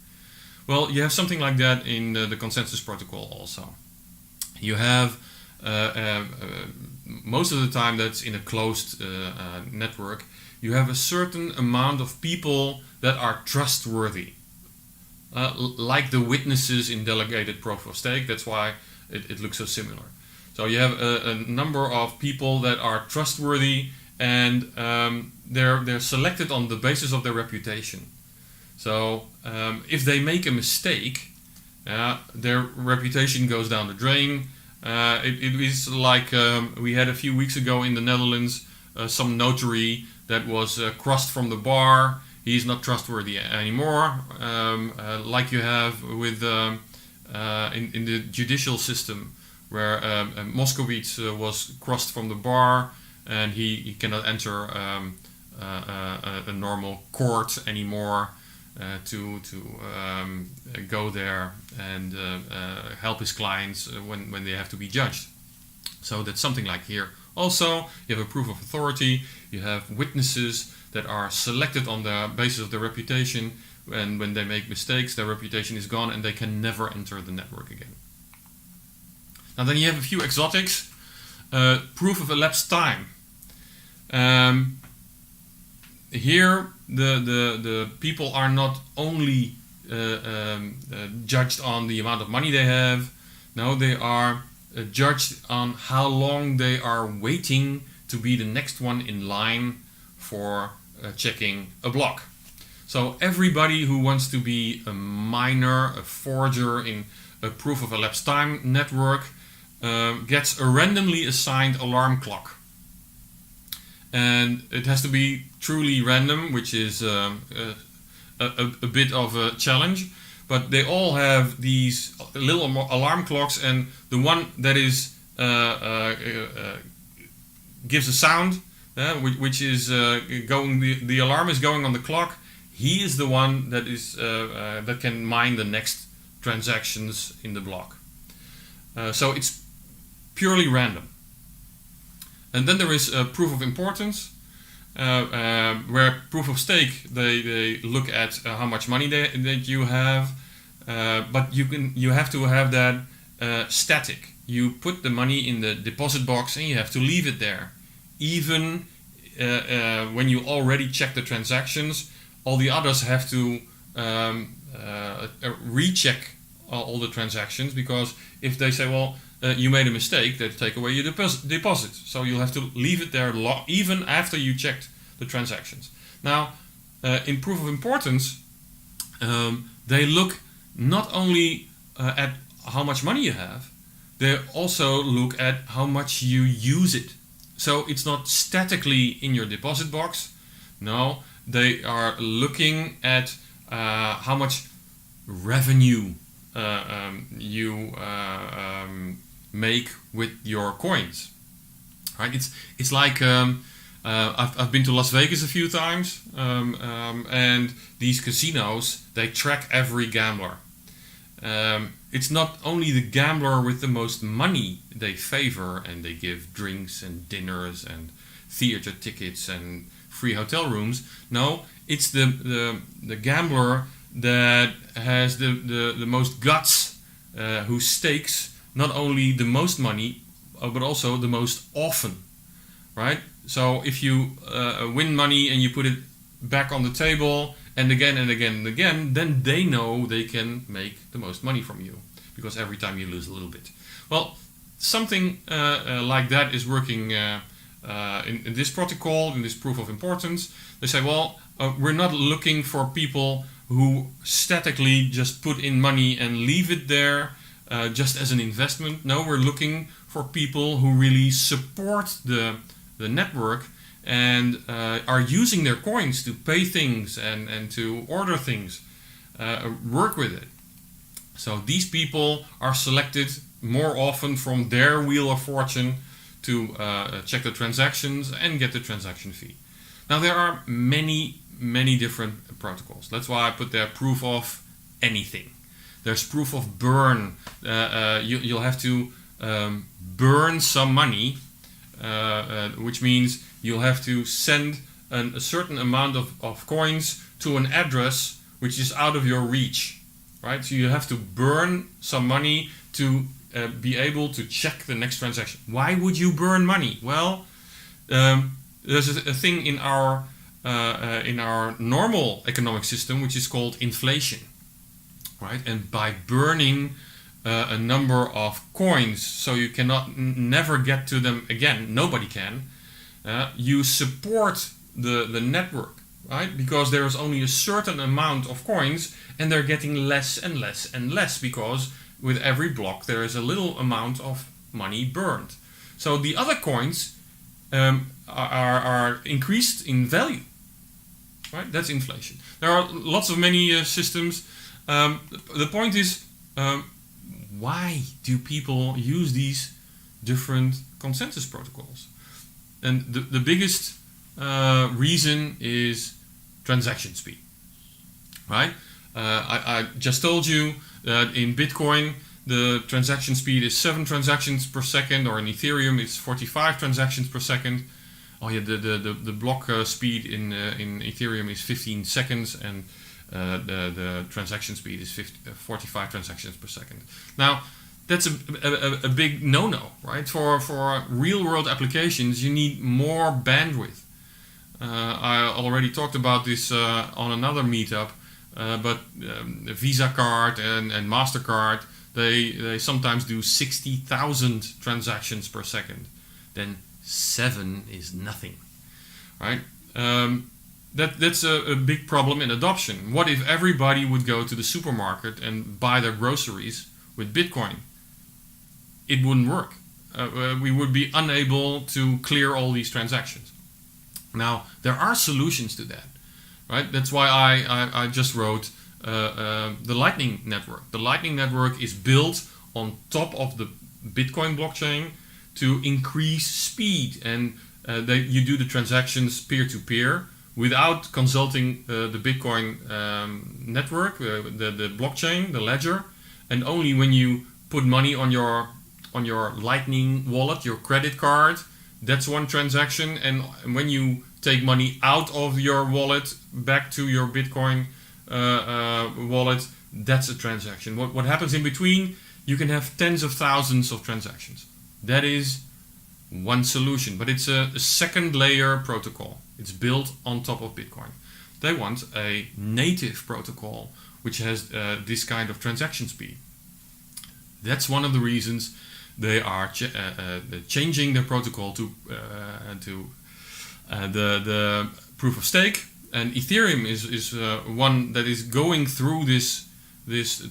Well, you have something like that in the consensus protocol also. You have most of the time that's in a closed network. You have a certain amount of people that are trustworthy, like the witnesses in delegated proof of stake. That's why it looks so similar. So you have a number of people that are trustworthy, and they're selected on the basis of their reputation. So if they make a mistake, their reputation goes down the drain. It is like we had a few weeks ago in the Netherlands, some notary that was crossed from the bar. He's not trustworthy anymore, like you have with in the judicial system, where Moskowitz was crossed from the bar, and he cannot enter a normal court anymore to go there and help his clients when they have to be judged. So that's something like here. Also, you have a proof of authority. You have witnesses that are selected on the basis of their reputation, and when they make mistakes, their reputation is gone and they can never enter the network again. Now then you have a few exotics. Proof of elapsed time. Here the people are not only judged on the amount of money they have. No, they are judged on how long they are waiting to be the next one in line for checking a block. So everybody who wants to be a miner, a forger in a proof of elapsed time network gets a randomly assigned alarm clock. And it has to be truly random, which is a bit of a challenge. But they all have these little alarm clocks, and the one that is gives a sound, which is going. The alarm is going on the clock. He is the one that is that can mine the next transactions in the block. So it's purely random. And then there is proof of importance, where proof of stake they look at how much money that you have, but you have to have that static. You put the money in the deposit box and you have to leave it there, even when you already check the transactions. All the others have to recheck all the transactions, because if they say, well, you made a mistake, they take away your deposit. So you'll have to leave it there even after you checked the transactions. Now, in proof of importance, they look not only at how much money you have, they also look at how much you use it. So it's not statically in your deposit box. No, they are looking at how much revenue you make with your coins. Right? It's like I've been to Las Vegas a few times, and these casinos, they track every gambler. It's not only the gambler with the most money they favor, and they give drinks and dinners and theater tickets and free hotel rooms. No, it's the gambler that has the most guts, who stakes not only the most money, but also the most often, right? So if you win money and you put it back on the table and again and again and again, then they know they can make the most money from you, because every time you lose a little bit. Well, something like that is working in this protocol, in this proof of importance. They say, well, we're not looking for people who statically just put in money and leave it there just as an investment. No, we're looking for people who really support the network and are using their coins to pay things and to order things, work with it. So these people are selected more often from their wheel of fortune to check the transactions and get the transaction fee. Now there are many different protocols. That's why I put there proof of anything. There's proof of burn. You'll have to burn some money, which means you'll have to send a certain amount of coins to an address which is out of your reach, right? So you have to burn some money to be able to check the next transaction. Why would you burn money? Well, there's a thing in our normal economic system which is called inflation, right? And by burning a number of coins, so you cannot never get to them again, nobody can, you support the network, right? Because there is only a certain amount of coins and they're getting less and less and less, because with every block there is a little amount of money burned. So the other coins are increased in value, right? That's inflation. There are lots of many systems. The point is, why do people use these different consensus protocols? And the biggest reason is transaction speed, right? I just told you that in Bitcoin the transaction speed is 7 transactions per second, or in Ethereum it's 45 transactions per second. Oh yeah, the block speed in Ethereum is 15 seconds, and the transaction speed is 45 transactions per second. Now, that's a big no-no, right? For real-world applications, you need more bandwidth. I already talked about this on another meetup, but Visa card and MasterCard, they sometimes do 60,000 transactions per second. Then 7 is nothing, right? That's a big problem in adoption. What if everybody would go to the supermarket and buy their groceries with Bitcoin? It wouldn't work. We would be unable to clear all these transactions. Now, there are solutions to that, right? That's why I just wrote the Lightning Network. The Lightning Network is built on top of the Bitcoin blockchain to increase speed, and you do the transactions peer-to-peer without consulting the Bitcoin network, the blockchain, the ledger, and only when you put money on your Lightning wallet, your credit card, that's one transaction, and when you take money out of your wallet back to your Bitcoin wallet, that's a transaction. What happens in between? You can have tens of thousands of transactions. That is one solution, but it's a second layer protocol. It's built on top of Bitcoin. They want a native protocol which has this kind of transaction speed. That's one of the reasons they are changing their protocol to the proof of stake, and Ethereum is one that is going through this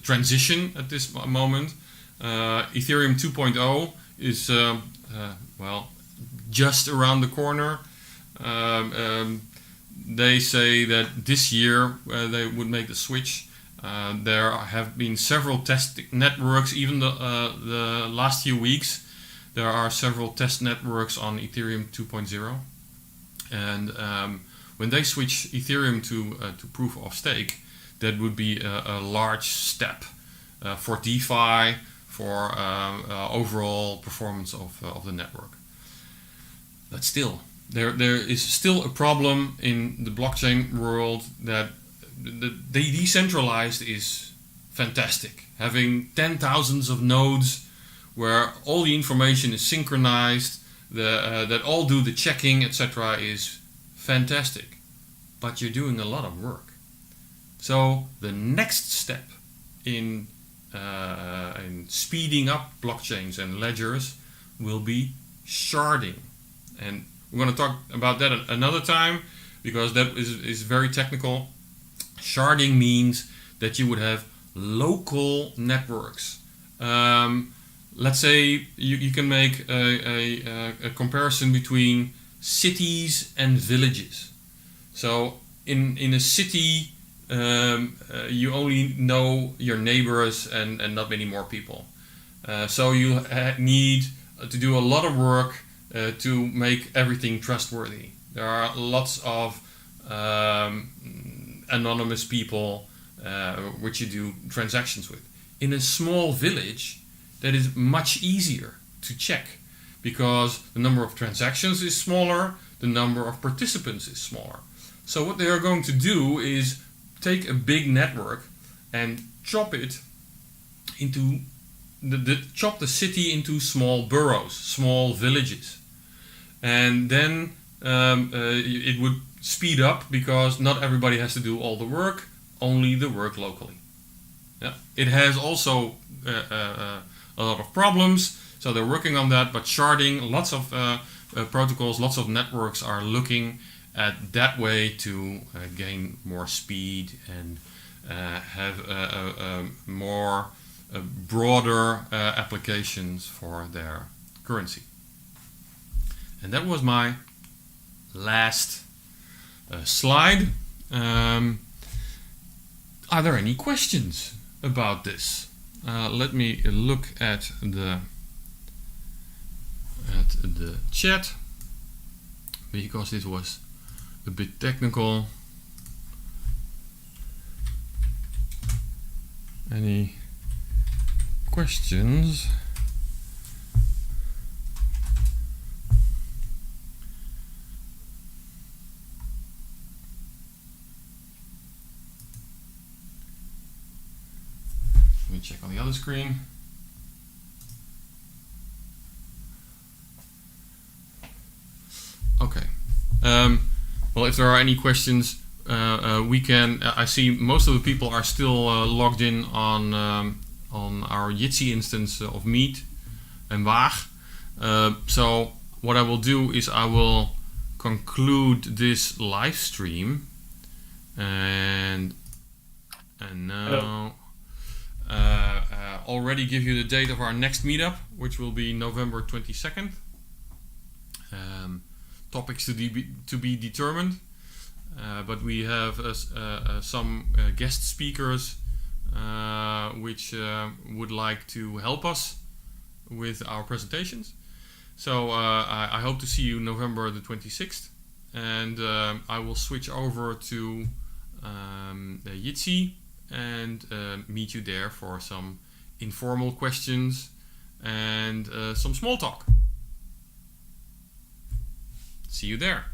transition at this moment. Ethereum 2.0 is well, just around the corner. They say that this year they would make the switch. There have been several test networks, even the last few weeks. There are several test networks on Ethereum 2.0, and when they switch Ethereum to proof of stake, that would be a large step for DeFi, for overall performance of the network. But still, there is still a problem in the blockchain world that the decentralized is fantastic. Having 10,000s of nodes where all the information is synchronized, that all do the checking, etc., is fantastic. But you're doing a lot of work. So the next step in speeding up blockchains and ledgers will be sharding. And we're going to talk about that another time, because that is very technical. Sharding means that you would have local networks. Let's say you can make a comparison between cities and villages. So in a city, you only know your neighbors and not many more people. So you need to do a lot of work to make everything trustworthy. There are lots of anonymous people which you do transactions with. In a small village, that is much easier to check, because the number of transactions is smaller, the number of participants is smaller. So what they are going to do is take a big network and chop it into chop the city into small boroughs, small villages, and then it would speed up, because not everybody has to do all the work, only the work locally. Yeah. It has also a lot of problems, so they're working on that. But sharding, lots of protocols, lots of networks are looking at that way to gain more speed and have more broader applications for their currency. And that was my last slide. Are there any questions about this? Let me look at the chat, because it was a bit technical. Any questions? Let me check on the other screen. Okay. Well, if there are any questions, we can. I see most of the people are still logged in on our Jitsi instance of Meet and Waag. So what I will do is I will conclude this live stream, and now already give you the date of our next meetup, which will be November 22nd. Topics to be determined, but we have some guest speakers which would like to help us with our presentations. So I hope to see you November the 26th, and I will switch over to Jitsi and meet you there for some informal questions and some small talk. See you there.